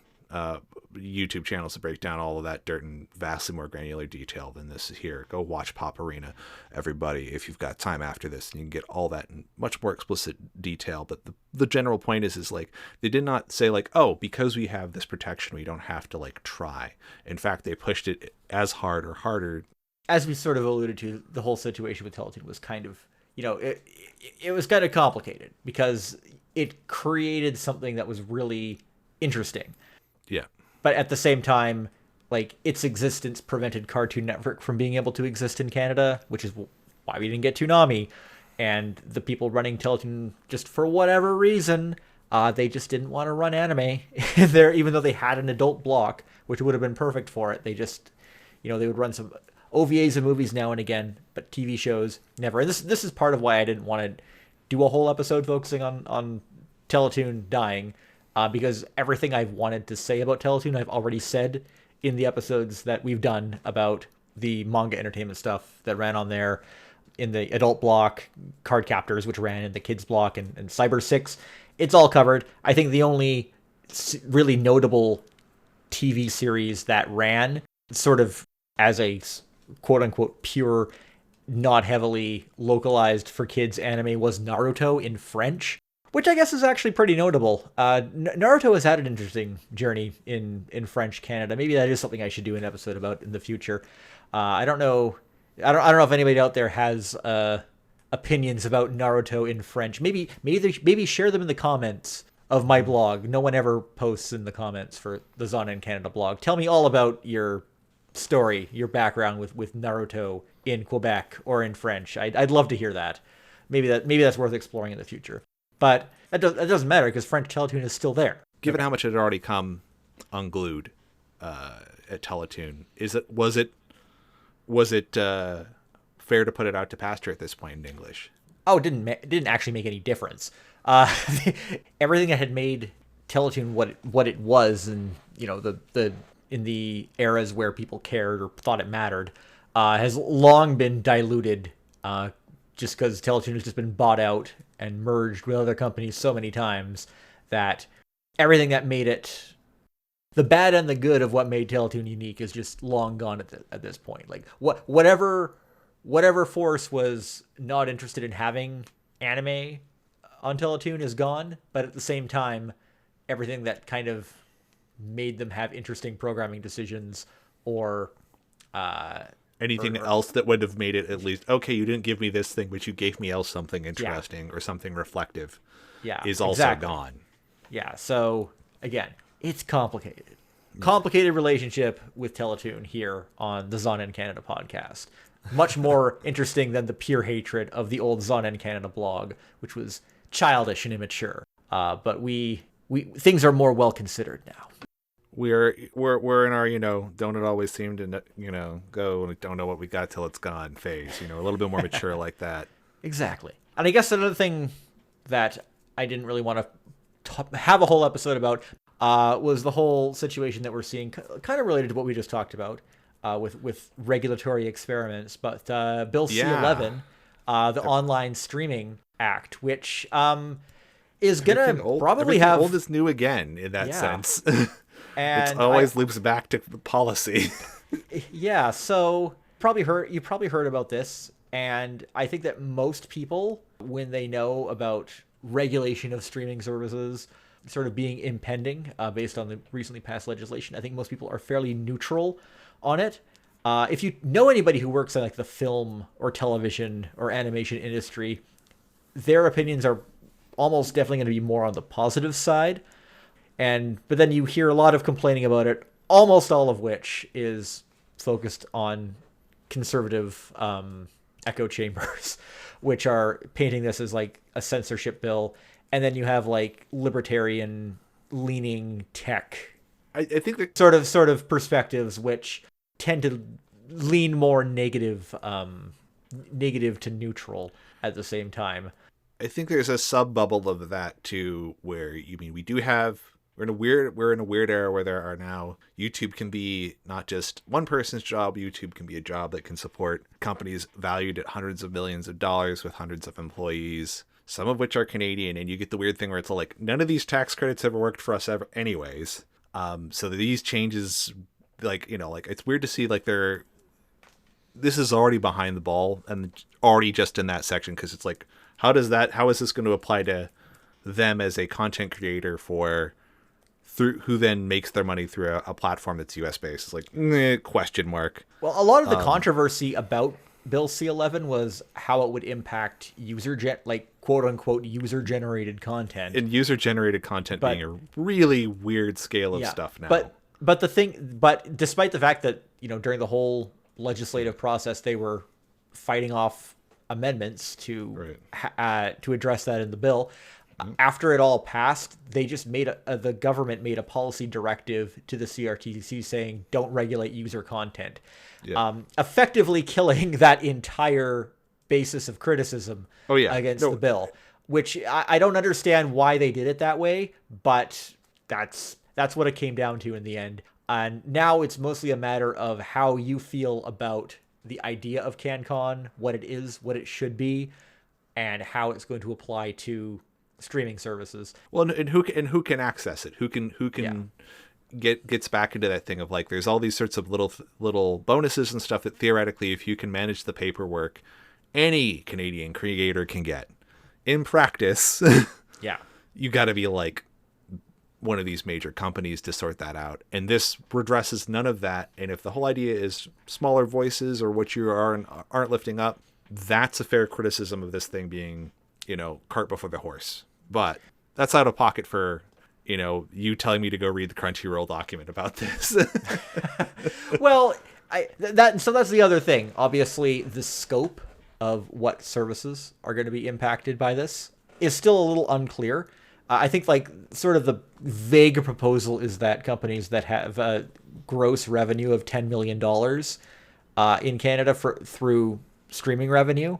YouTube channels to break down all of that dirt in vastly more granular detail than this is here. Go watch Pop Arena, everybody, if you've got time after this, and you can get all that in much more explicit detail. But the general point is like, they did not say like, oh, because we have this protection, we don't have to like try. In fact, they pushed it as hard or harder. As we sort of alluded to, the whole situation with Teletoon was kind of, it was kind of complicated, because it created something that was really interesting. Yeah. But at the same time, like, its existence prevented Cartoon Network from being able to exist in Canada, which is why we didn't get Toonami. And the people running Teletoon, just for whatever reason, they just didn't want to run anime there, even though they had an adult block, which would have been perfect for it. They just, they would run some OVAs and movies now and again, but TV shows, never. And this is part of why I didn't want to do a whole episode focusing on Teletoon dying. Because everything I've wanted to say about Teletoon, I've already said in the episodes that we've done about the manga entertainment stuff that ran on there, in the adult block, Card Captors, which ran in the kids block, and Cyber 6. It's all covered. I think the only really notable TV series that ran sort of as a quote-unquote pure, not heavily localized for kids anime was Naruto in French, which I guess is actually pretty notable. Naruto has had an interesting journey in French Canada. Maybe that is something I should do an episode about in the future. I don't know. I don't know if anybody out there has opinions about Naruto in French. Maybe share them in the comments of my blog. No one ever posts in the comments for the Zannen Canada blog. Tell me all about your story, your background with Naruto in Quebec or in French. I'd love to hear that. Maybe that's worth exploring in the future. But that doesn't matter, because French Teletoon is still there. Given how much it had already come unglued at Teletoon, was it fair to put it out to pasture at this point in English? Oh, it didn't actually make any difference. Everything that had made Teletoon what it was, and the in the eras where people cared or thought it mattered, has long been diluted. Just because Teletoon has just been bought out and merged with other companies so many times that everything that made it, the bad and the good of what made Teletoon unique, is just long gone at this point. Like, whatever force was not interested in having anime on Teletoon is gone, but at the same time, everything that kind of made them have interesting programming decisions or anything else that would have made it at least, okay, you didn't give me this thing, but you gave me else something interesting or something reflective, is also gone. Yeah, so, again, it's complicated. Complicated relationship with Teletoon here on the Zannen Canada podcast. Much more interesting than the pure hatred of the old Zannen Canada blog, which was childish and immature. But we things are more well considered now. we're in our, don't it always seem to, go and don't know what we got till it's gone phase, a little bit more mature like that. Exactly. And I guess another thing that I didn't really want to have a whole episode about was the whole situation that we're seeing, kind of related to what we just talked about with regulatory experiments. But Bill C-11, the Online Streaming Act, which is going to probably have... old is new again in that sense. And it always loops back to policy. Yeah, so you probably heard about this. And I think that most people, when they know about regulation of streaming services sort of being impending based on the recently passed legislation, I think most people are fairly neutral on it. If you know anybody who works in like the film or television or animation industry, their opinions are almost definitely going to be more on the positive side. But then you hear a lot of complaining about it, almost all of which is focused on conservative echo chambers, which are painting this as like a censorship bill. And then you have like libertarian leaning tech. I think that sort of perspectives which tend to lean more negative to neutral at the same time. I think there's a sub bubble of that too, where we're in a weird era where there are now YouTube can be not just one person's job. YouTube can be a job that can support companies valued at hundreds of millions of dollars with hundreds of employees, some of which are Canadian. And you get the weird thing where it's like, none of these tax credits ever worked for us ever anyways. So these changes, it's weird to see this is already behind the ball and already just in that section. 'Cause it's like, how is this going to apply to them as a content creator who then makes their money through a platform that's US based? It's like, question mark. Well, a lot of the controversy about Bill C-11 was how it would impact quote unquote user generated content. And user generated content being a really weird scale of stuff now. But despite the fact that, during the whole legislative process, they were fighting off amendments to address that in the bill. After it all passed, they just the government made a policy directive to the CRTC saying, don't regulate user content, effectively killing that entire basis of criticism against the bill, which I don't understand why they did it that way, but that's what it came down to in the end. And now it's mostly a matter of how you feel about the idea of CanCon, what it is, what it should be, and how it's going to apply to streaming services. Well, and who can access it? Who can gets back into that thing of like, there's all these sorts of little bonuses and stuff that theoretically, if you can manage the paperwork, any Canadian creator can get. In practice, you got to be like one of these major companies to sort that out. And this redresses none of that. And if the whole idea is smaller voices or what you aren't lifting up, that's a fair criticism of this thing being, cart before the horse. But that's out of pocket for, you telling me to go read the Crunchyroll document about this. Well, so that's the other thing. Obviously, the scope of what services are going to be impacted by this is still a little unclear. I think sort of the vague proposal is that companies that have a gross revenue of $10 million in Canada through streaming revenue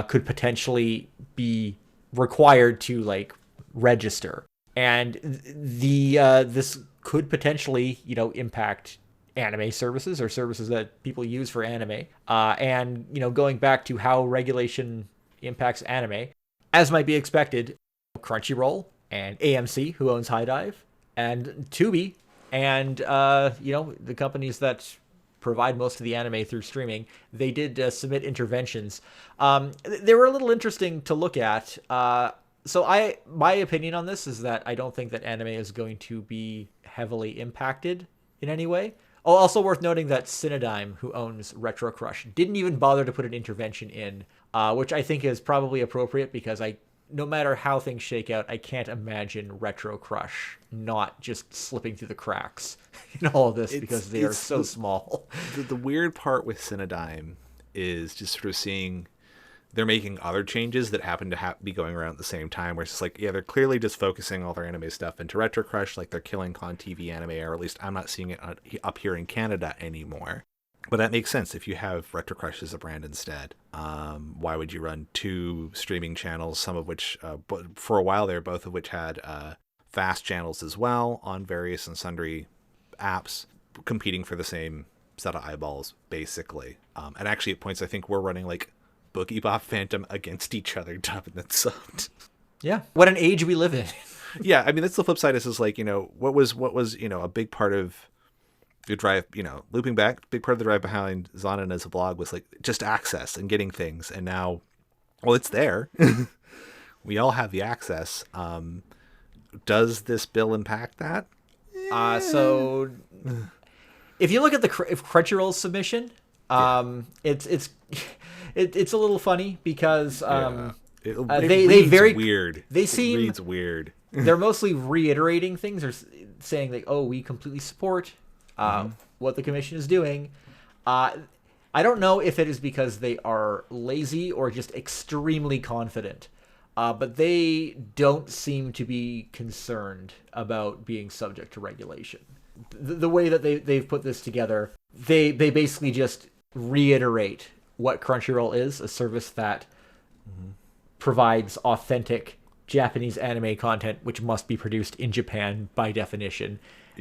could potentially be required to register. And this could potentially, impact anime services or services that people use for anime. And, going back to how regulation impacts anime, as might be expected, Crunchyroll and AMC, who owns High Dive, and Tubi, and, the companies that provide most of the anime through streaming, they did submit interventions. They were a little interesting to look at. So my opinion on this is that I don't think that anime is going to be heavily impacted in any way. Oh, also worth noting that Cinedigm, who owns Retro Crush, didn't even bother to put an intervention in, which I think is probably appropriate because no matter how things shake out, I can't imagine Retro Crush not just slipping through the cracks in all of this because they are so small. The weird part with Cinedigm is just sort of seeing they're making other changes that happen to be going around at the same time, where it's just like, yeah, they're clearly just focusing all their anime stuff into Retro Crush, like they're killing Con TV anime, or at least I'm not seeing it up here in Canada anymore. But that makes sense if you have Retro Crush as a brand instead. Why would you run two streaming channels, some of which, for a while there, both of which had fast channels as well on various and sundry apps, competing for the same set of eyeballs, basically. And actually, at points, I think we're running like Boogie Bop Phantom against each other, dubbing and subbed. Yeah. What an age we live in. Yeah, I mean, that's the flip side. Is like, what was a big part of the drive, looping back, big part of the drive behind Zannen as a blog was like just access and getting things. And now, well, it's there. We all have the access. Does this bill impact that? So if you look at the Crunchyroll submission, it's a little funny because they very weird. They seem it reads weird. They're mostly reiterating things or saying like, "Oh, we completely support what the commission is doing." I don't know if it is because they are lazy or just extremely confident, but they don't seem to be concerned about being subject to regulation. The way that they've put this together, they basically just reiterate what Crunchyroll is, a service that provides authentic Japanese anime content, which must be produced in Japan by definition,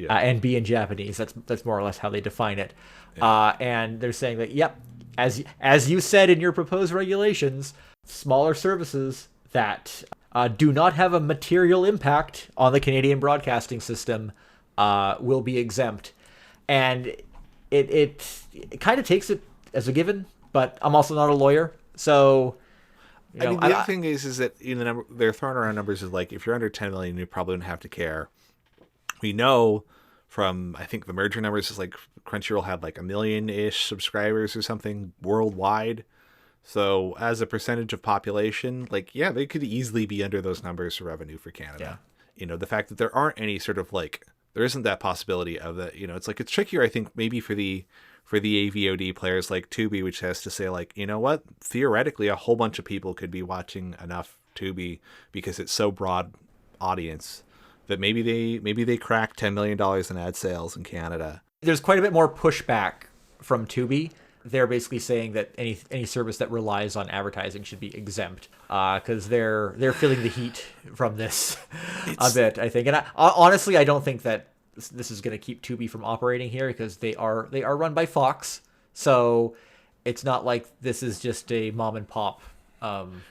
and be in Japanese. That's more or less how they define it. Yeah. And they're saying that, yep, as you said in your proposed regulations, smaller services that do not have a material impact on the Canadian broadcasting system will be exempt. And it kind of takes it as a given, but I'm also not a lawyer, so I mean, the other thing is that they're throwing around numbers is like, if you're under 10 million, you probably don't have to care. We know from, I think the merger numbers is like Crunchyroll had like 1 million-ish subscribers or something worldwide. So as a percentage of population, like, yeah, they could easily be under those numbers for revenue for Canada. Yeah. The fact that there aren't any sort of like, there isn't that possibility of that, it's like, it's trickier, I think, maybe for the AVOD players like Tubi, which has to say like, you know what, theoretically a whole bunch of people could be watching enough Tubi because it's so broad audience that maybe they crack $10 million in ad sales in Canada. There's quite a bit more pushback from Tubi. They're basically saying that any service that relies on advertising should be exempt because they're feeling the heat from this a bit, I think. And honestly, I don't think that this is going to keep Tubi from operating here because they are run by Fox, so it's not like this is just a mom and pop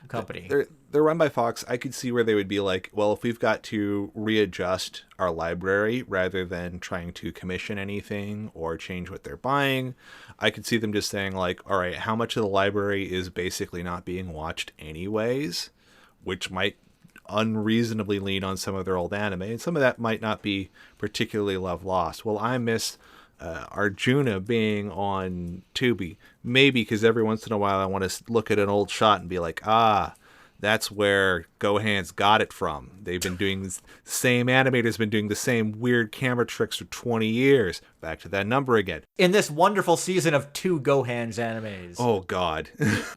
company. They're run by Fox. I could see where they would be like, well, if we've got to readjust our library rather than trying to commission anything or change what they're buying, I could see them just saying like, all right, how much of the library is basically not being watched anyways, which might unreasonably lean on some of their old anime, and some of that might not be particularly love lost. Well, I miss Arjuna being on Tubi, maybe because every once in a while I want to look at an old shot and be like, that's where Gohan's got it from. They've been doing the same animator's been doing the same weird camera tricks for 20 years. Back to that number again. In this wonderful season of 2 Gohan's animes. Oh, God.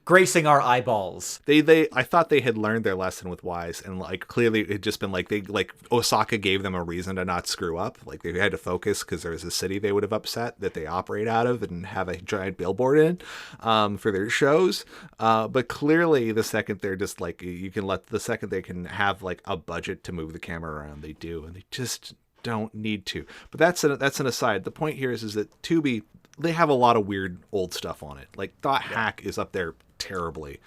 Gracing our eyeballs. I thought they had learned their lesson with Wise, and like clearly it had just been like Osaka gave them a reason to not screw up. Like they had to focus because there was a city they would have upset that they operate out of and have a giant billboard in for their shows. But clearly the second they're just like, the second they can have like a budget to move the camera around, they do, and they just don't need to. But that's an aside. The point here is that Tubi, they have a lot of weird old stuff on it. Like Dot Hack is up there terribly,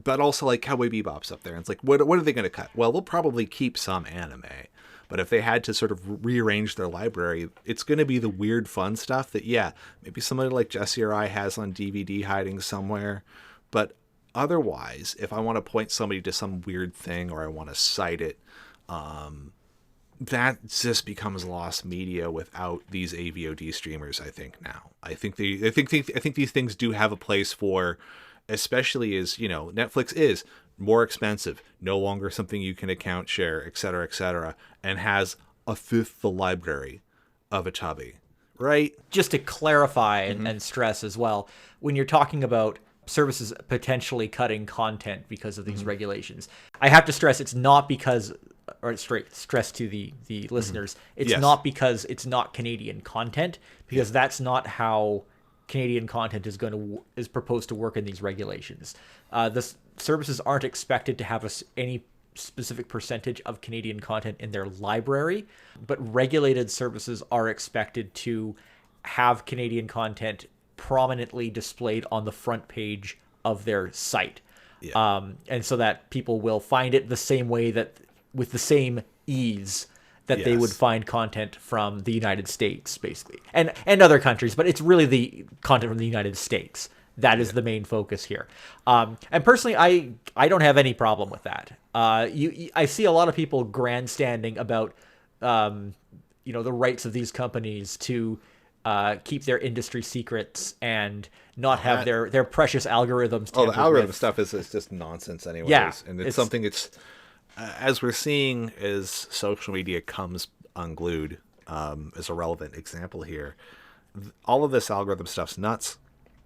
but also like Cowboy Bebop's up there. And it's like, what are they going to cut? Well, they'll probably keep some anime, but if they had to sort of rearrange their library, it's going to be the weird fun stuff that, maybe somebody like Jesse or I has on DVD hiding somewhere. But otherwise, if I want to point somebody to some weird thing or I want to cite it, that just becomes lost media without these AVOD streamers. I think now. I think these things do have a place for, especially as Netflix is more expensive, no longer something you can account share, et cetera, and has a fifth the library of a Tubi, right? Just to clarify and stress as well, when you're talking about services potentially cutting content because of these regulations. I have to stress it's not because, or stress to the listeners, it's Yes. not because it's not Canadian content, because that's not how Canadian content is proposed to work in these regulations. The services aren't expected to have any specific percentage of Canadian content in their library, but regulated services are expected to have Canadian content prominently displayed on the front page of their site. Yeah. And so that people will find it the same way, that with the same ease that they would Yes. find content from the United States, basically, and other countries, but it's really the content from the United States that is the main focus here. And personally, I don't have any problem with that. I see a lot of people grandstanding about the rights of these companies to keep their industry secrets and not have their precious algorithms tampered The algorithm with. stuff is just nonsense anyways. Yeah, And it's something as we're seeing as social media comes unglued, as a relevant example here, all of this algorithm stuff's nuts.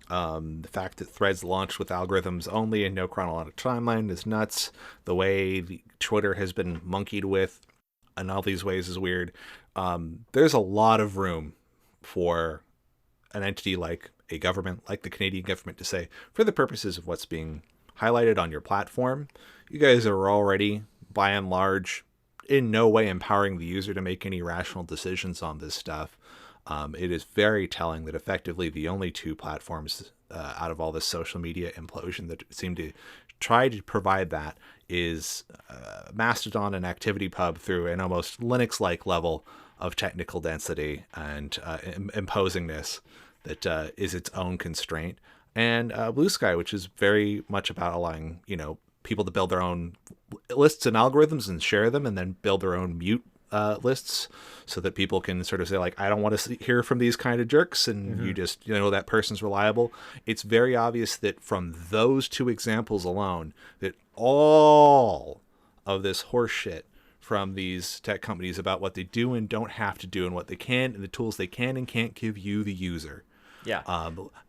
The fact that Threads launched with algorithms only and no chronological timeline is nuts. The way Twitter has been monkeyed with in all these ways is weird. There's a lot of room for an entity like a government, like the Canadian government, to say, for the purposes of what's being highlighted on your platform, you guys are already, by and large, in no way empowering the user to make any rational decisions on this stuff. It is very telling that effectively the only two platforms out of all this social media implosion that seem to try to provide that is Mastodon and ActivityPub through an almost Linux-like level of technical density and imposingness that is its own constraint, and Blue Sky, which is very much about allowing people to build their own lists and algorithms and share them, and then build their own mute lists so that people can sort of say, like, I don't want to hear from these kind of jerks, and you just that person's reliable. It's very obvious that from those two examples alone that all of this horse shit from these tech companies about what they do and don't have to do and what they can and the tools they can and can't give you, the user,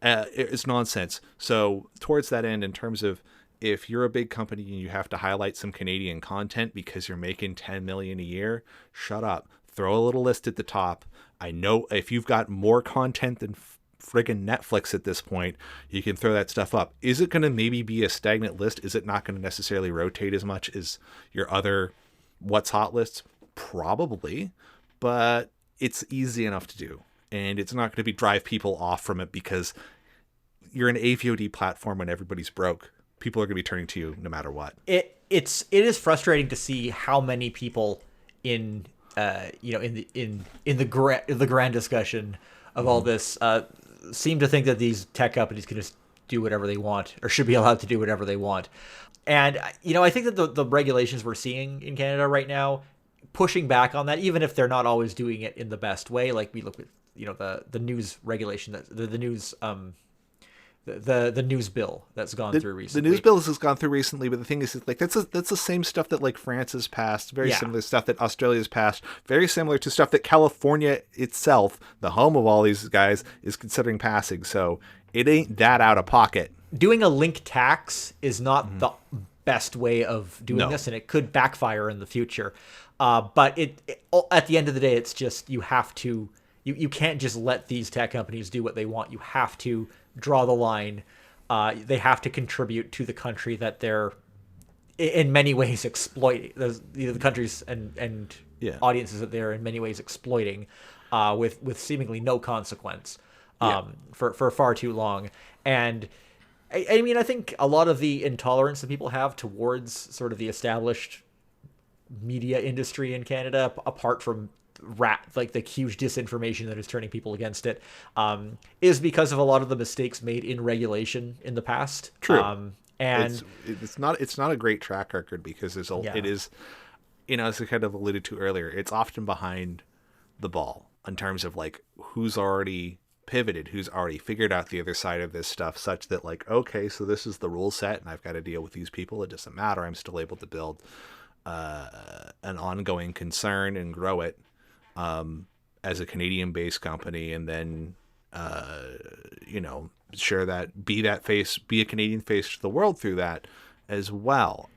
it's nonsense. So towards that end, in terms of, if you're a big company and you have to highlight some Canadian content because you're making $10 million a year, shut up. Throw a little list at the top. I know if you've got more content than friggin' Netflix at this point, you can throw that stuff up. Is it going to maybe be a stagnant list? Is it not going to necessarily rotate as much as your other what's hot lists? Probably, but it's easy enough to do. And it's not going to drive people off from it because you're an AVOD platform when everybody's broke. People are going to be turning to you no matter what. It is frustrating to see how many people in the grand discussion of all this seem to think that these tech companies can just do whatever they want, or should be allowed to do whatever they want. And I think that the regulations we're seeing in Canada right now, pushing back on that, even if they're not always doing it in the best way, like we look at the news regulation, that the news the news bill that's gone through recently. The news bill has gone through recently, but the thing is, like, that's the same stuff that, like, France has passed, very similar stuff that Australia's passed, very similar to stuff that California itself, the home of all these guys, is considering passing. So it ain't that out of pocket. Doing a link tax is not the best way of doing this, and it could backfire in the future. But it at the end of the day, it's just you have to. You can't just let these tech companies do what they want. You have to draw the line. They have to contribute to the country that they're in many ways exploiting. The countries and audiences that they're in many ways exploiting with seemingly no consequence for far too long. And I mean, I think a lot of the intolerance that people have towards sort of the established media industry in Canada, apart from like the huge disinformation that is turning people against it, is because of a lot of the mistakes made in regulation in the past. True. And it's not a great track record because it is, as I kind of alluded to earlier, it's often behind the ball in terms of, like, who's already pivoted, who's already figured out the other side of this stuff, such that, like, okay, so this is the rule set and I've got to deal with these people. It doesn't matter. I'm still able to build an ongoing concern and grow it as a Canadian-based company, and then share that, be that face, be a Canadian face to the world through that as well.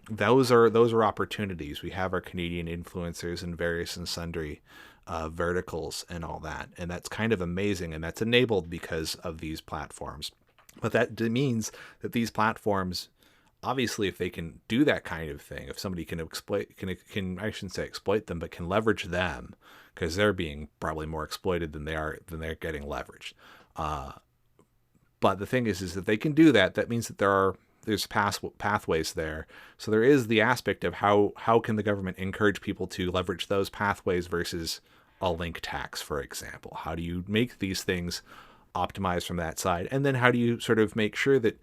Those are opportunities. We have our Canadian influencers in various and sundry verticals and all that, and that's kind of amazing, and that's enabled because of these platforms. But that means that these platforms, obviously, if they can do that kind of thing, if somebody can I shouldn't say exploit them, but can leverage them, because they're being probably more exploited than they're getting leveraged. But the thing is that they can do that. That means that there's pathways there. So there is the aspect of how can the government encourage people to leverage those pathways versus a link tax, for example. How do you make these things optimized from that side? And then how do you sort of make sure that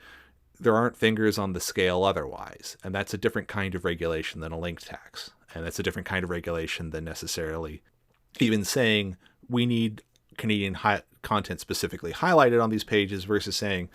there aren't fingers on the scale otherwise? And that's a different kind of regulation than a link tax. And that's a different kind of regulation than necessarily even saying we need Canadian content specifically highlighted on these pages versus saying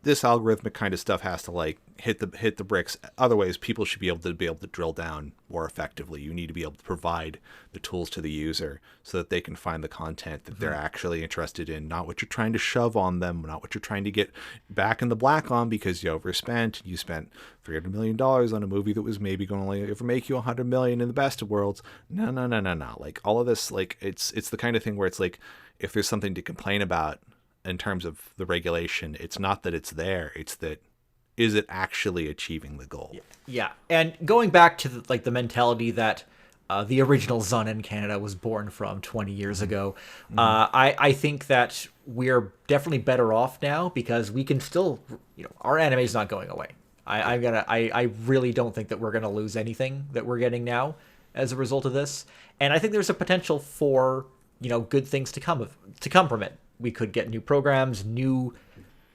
this algorithmic kind of stuff has to like hit the bricks. Otherwise, people should be able to drill down more effectively. You need to be able to provide the tools to the user so that they can find the content that they're actually interested in, not what you're trying to shove on them, not what you're trying to get back in the black on because you overspent. You spent $300 million on a movie that was maybe going to only ever make you $100 million in the best of worlds. No. Like all of this, like it's the kind of thing where it's like if there's something to complain about in terms of the regulation, it's not that it's there, it's that is it actually achieving the goal? Yeah. And going back to the mentality that the original Zannen in Canada was born from 20 years ago, I think that we're definitely better off now because we can still, our anime is not going away. I really don't think that we're gonna lose anything that we're getting now as a result of this, and I think there's a potential for good things to come from it. We could get new programs, new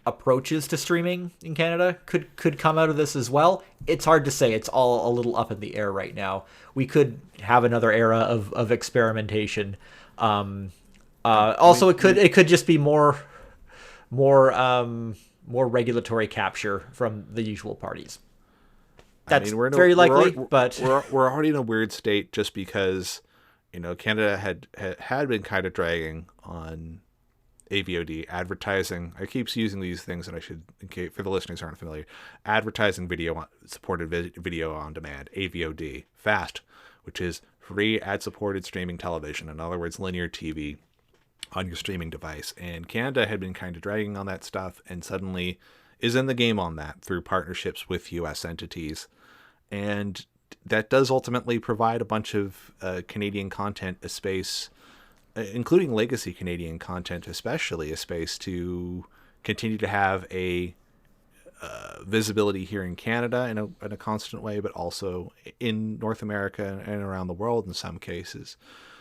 approaches to streaming in Canada could come out of this as well. It's hard to say. It's all a little up in the air right now. We could have another era of experimentation. Also, it could just be more regulatory capture from the usual parties. That's very likely, but we're already in a weird state just because Canada had been kind of dragging on AVOD advertising. I keep using these things, and I should, for the listeners who aren't familiar, advertising supported video on demand, AVOD, FAST, which is free ad-supported streaming television. In other words, linear TV on your streaming device. And Canada had been kind of dragging on that stuff, and suddenly is in the game on that through partnerships with U.S. entities. And that does ultimately provide a bunch of Canadian content a space, including legacy Canadian content, especially a space to continue to have a visibility here in Canada in a constant way, but also in North America and around the world in some cases.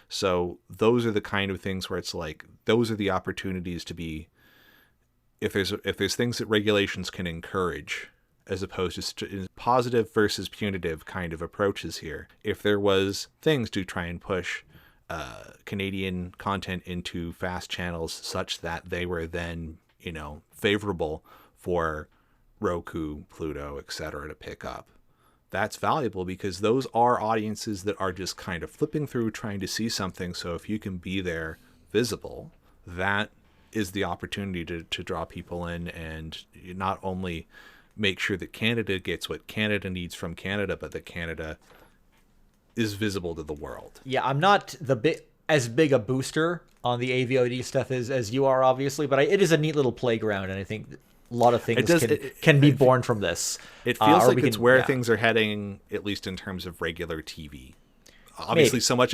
So those are the kind of things where it's like, those are the opportunities to be, if there's things that regulations can encourage, as opposed to positive versus punitive kind of approaches here. If there was things to try and push Canadian content into fast channels such that they were then, favorable for Roku, Pluto, etc. to pick up, that's valuable because those are audiences that are just kind of flipping through trying to see something. So if you can be there visible, that is the opportunity to draw people in and not only make sure that Canada gets what Canada needs from Canada, but that Canada is visible to the world. Yeah, I'm not as big a booster on the AVOD stuff as you are, obviously, but it is a neat little playground, and I think a lot of things can be born from this. It feels like it's where things are heading, at least in terms of regular TV. Obviously, maybe. so much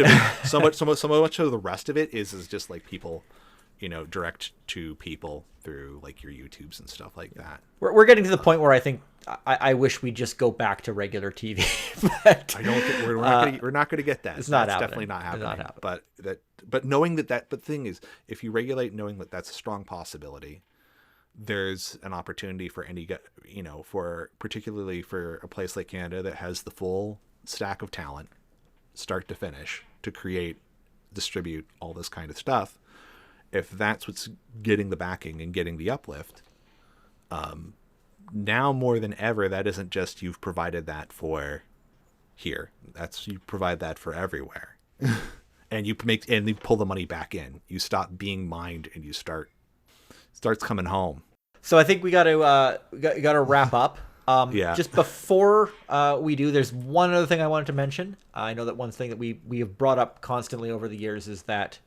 of the rest of it is just like people, direct to people through like your YouTubes and stuff like that. We're getting to the point where I think I wish we'd just go back to regular TV. But I don't think we're not going to get that. It's not That's happening. Definitely not happening. It's not happening. But knowing that but the thing is, if you regulate knowing that that's a strong possibility, there's an opportunity for particularly for a place like Canada that has the full stack of talent, start to finish, to create, distribute all this kind of stuff. If that's what's getting the backing and getting the uplift, now more than ever, that isn't just you've provided that for here. You provide that for everywhere. and you pull the money back in. You stop being mined, and you starts coming home. So I think we got to wrap up. Yeah. Just before we do, there's one other thing I wanted to mention. I know that one thing that we have brought up constantly over the years is that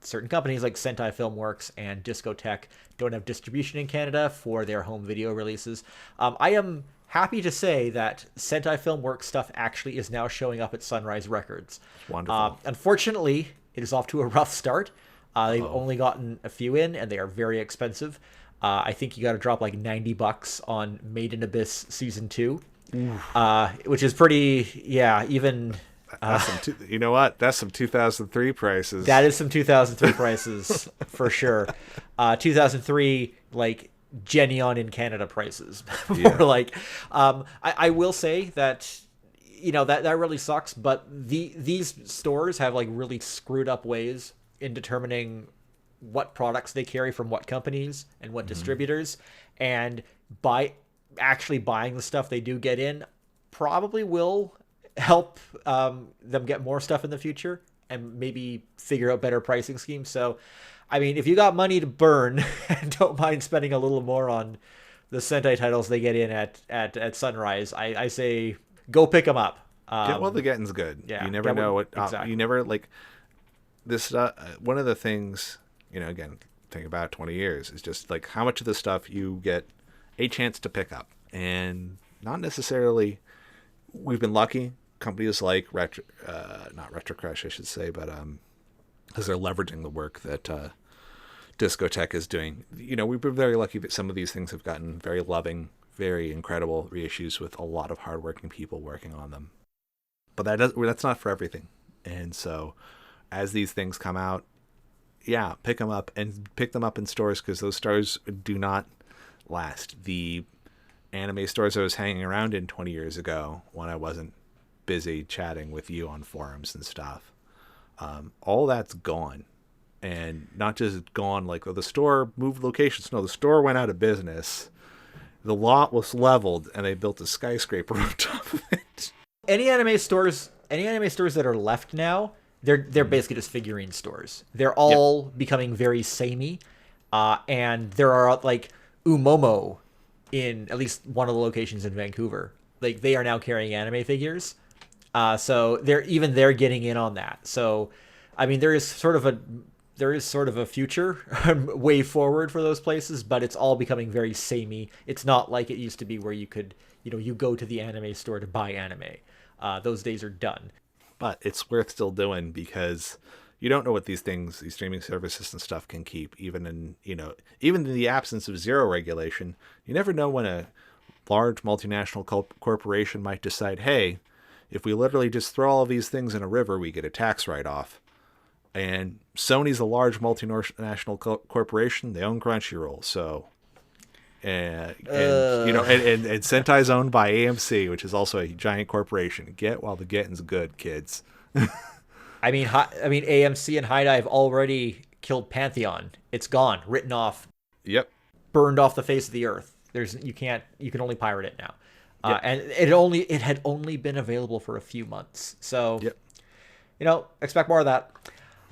certain companies like Sentai Filmworks and Discotech don't have distribution in Canada for their home video releases. I am happy to say that Sentai Filmworks stuff actually is now showing up at Sunrise Records. Wonderful. Unfortunately, it is off to a rough start. They've only gotten a few in, and they are very expensive. I think you got to drop like $90 on Made in Abyss Season 2, which is pretty, even... you know what? That's some 2003 prices. That is some 2003 prices, for sure. 2003, like, Genion in Canada prices. I will say that, that really sucks, but these stores have, like, really screwed up ways in determining what products they carry from what companies and what distributors, and by actually buying the stuff they do get in probably will help them get more stuff in the future and maybe figure out better pricing schemes. So, I mean, if you got money to burn and don't mind spending a little more on the Sentai titles they get in at Sunrise, I say go pick them up. Get while the getting's good. Yeah, you never know what exactly. You never like this. One of the things, again, think about 20 years is just like how much of this stuff you get a chance to pick up, and not necessarily. We've been lucky. Companies like not Retro Crush, I should say, but because they're leveraging the work that Discotech is doing. We've been very lucky that some of these things have gotten very loving, very incredible reissues with a lot of hardworking people working on them. But that's not for everything. And so as these things come out, pick them up and pick them up in stores, because those stores do not last. The anime stores I was hanging around in 20 years ago when I wasn't busy chatting with you on forums and stuff, all that's gone. And not just gone like, the store moved locations. No, the store went out of business. The lot was leveled and they built a skyscraper on top of it. Any anime stores that are left now, they're basically just figurine stores. They're all becoming very samey, and there are like Umomo in at least one of the locations in Vancouver. Like, they are now carrying anime figures, so they're getting in on that. So, I mean, there is sort of a future way forward for those places, but it's all becoming very samey. It's not like it used to be where you could, you go to the anime store to buy anime. Those days are done. But it's worth still doing, because you don't know what these streaming services and stuff can keep, even in the absence of zero regulation. You never know when a large multinational corporation might decide, hey, if we literally just throw all of these things in a river, we get a tax write-off. And Sony's a large multinational corporation. They own Crunchyroll, so and Sentai's owned by AMC, which is also a giant corporation. Get while the getting's good, kids. I mean, AMC and High Dive already killed Pantheon. It's gone, written off. Yep. Burned off the face of the earth. You can only pirate it now. Yep. And it had only been available for a few months. So, expect more of that.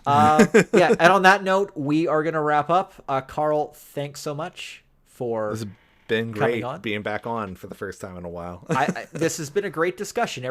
And on that note, we are going to wrap up. Karl, thanks so much for This has been coming great on. being back on for the first time in a while. This has been a great discussion.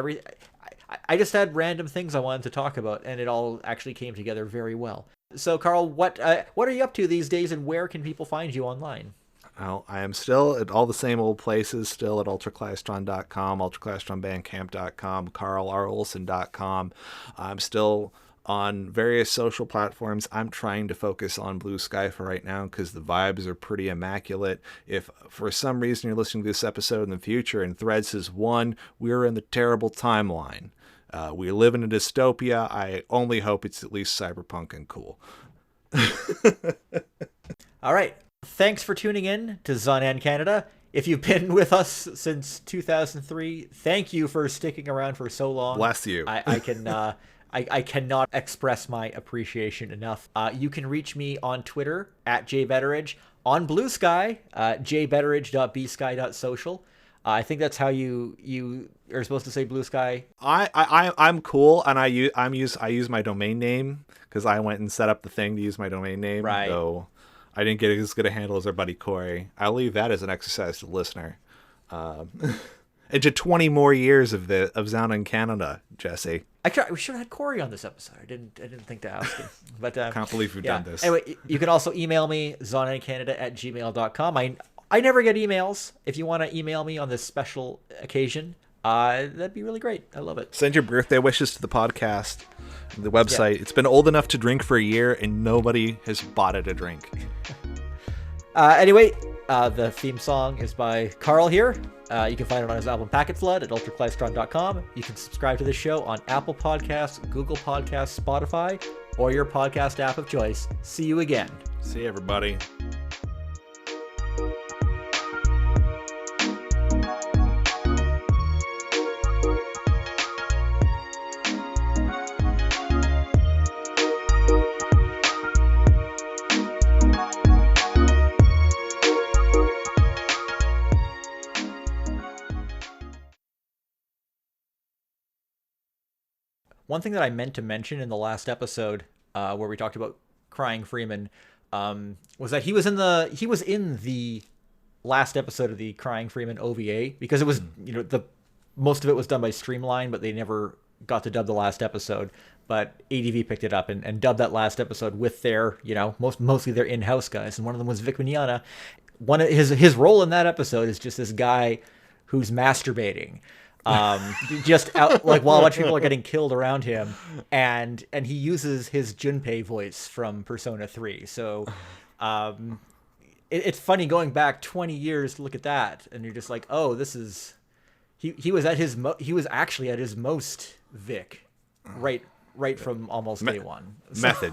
I just had random things I wanted to talk about, and it all actually came together very well. So, Karl, what are you up to these days, and where can people find you online? Well, I am still at all the same old places, still at ultraclastron.com, ultraclastronbandcamp.com, karlrolson.com. I'm still on various social platforms. I'm trying to focus on Blue Sky for right now because the vibes are pretty immaculate. If for some reason you're listening to this episode in the future and Threads has won, we're in the terrible timeline. We live in a dystopia. I only hope it's at least cyberpunk and cool. All right. Thanks for tuning in to Zannen Canada. If you've been with us since 2003, thank you for sticking around for so long. Bless you. I cannot express my appreciation enough. You can reach me on Twitter at jbetteridge, on Blue Sky, jbetteridge.bsky.social. I think that's how you are supposed to say Blue Sky. I'm cool, and I use my domain name because I went and set up the thing to use my domain name. Right. Though I didn't get as good a handle as our buddy Corey. I'll leave that as an exercise to the listener. Into 20 more years of Zannen in Canada, Jesse. We should have had Corey on this episode. I didn't think to ask him. But can't believe we've done this. Anyway, you can also email me, zonnencanada@gmail.com. I never get emails. If you want to email me on this special occasion, that'd be really great. I love it. Send your birthday wishes to the podcast, the website. It's been old enough to drink for a year, and nobody has bought it a drink. Anyway, the theme song is by Karl here. You can find it on his album Packet Flood at ultraclystron.com. You can subscribe to the show on Apple Podcasts, Google Podcasts, Spotify, or your podcast app of choice. See you again. See you, everybody. One thing that I meant to mention in the last episode, where we talked about Crying Freeman, was that he was in the last episode of the Crying Freeman OVA, because it was most of it was done by Streamline, but they never got to dub the last episode. But ADV picked it up and dubbed that last episode with their mostly their in-house guys, and one of them was Vic Mignogna. One of his role in that episode is just this guy who's masturbating. Just out while a bunch of people are getting killed around him, and he uses his Junpei voice from Persona 3. So it's funny going back 20 years to look at that, and you're just like, oh, this is he was actually at his most Vic right from almost day one. Method.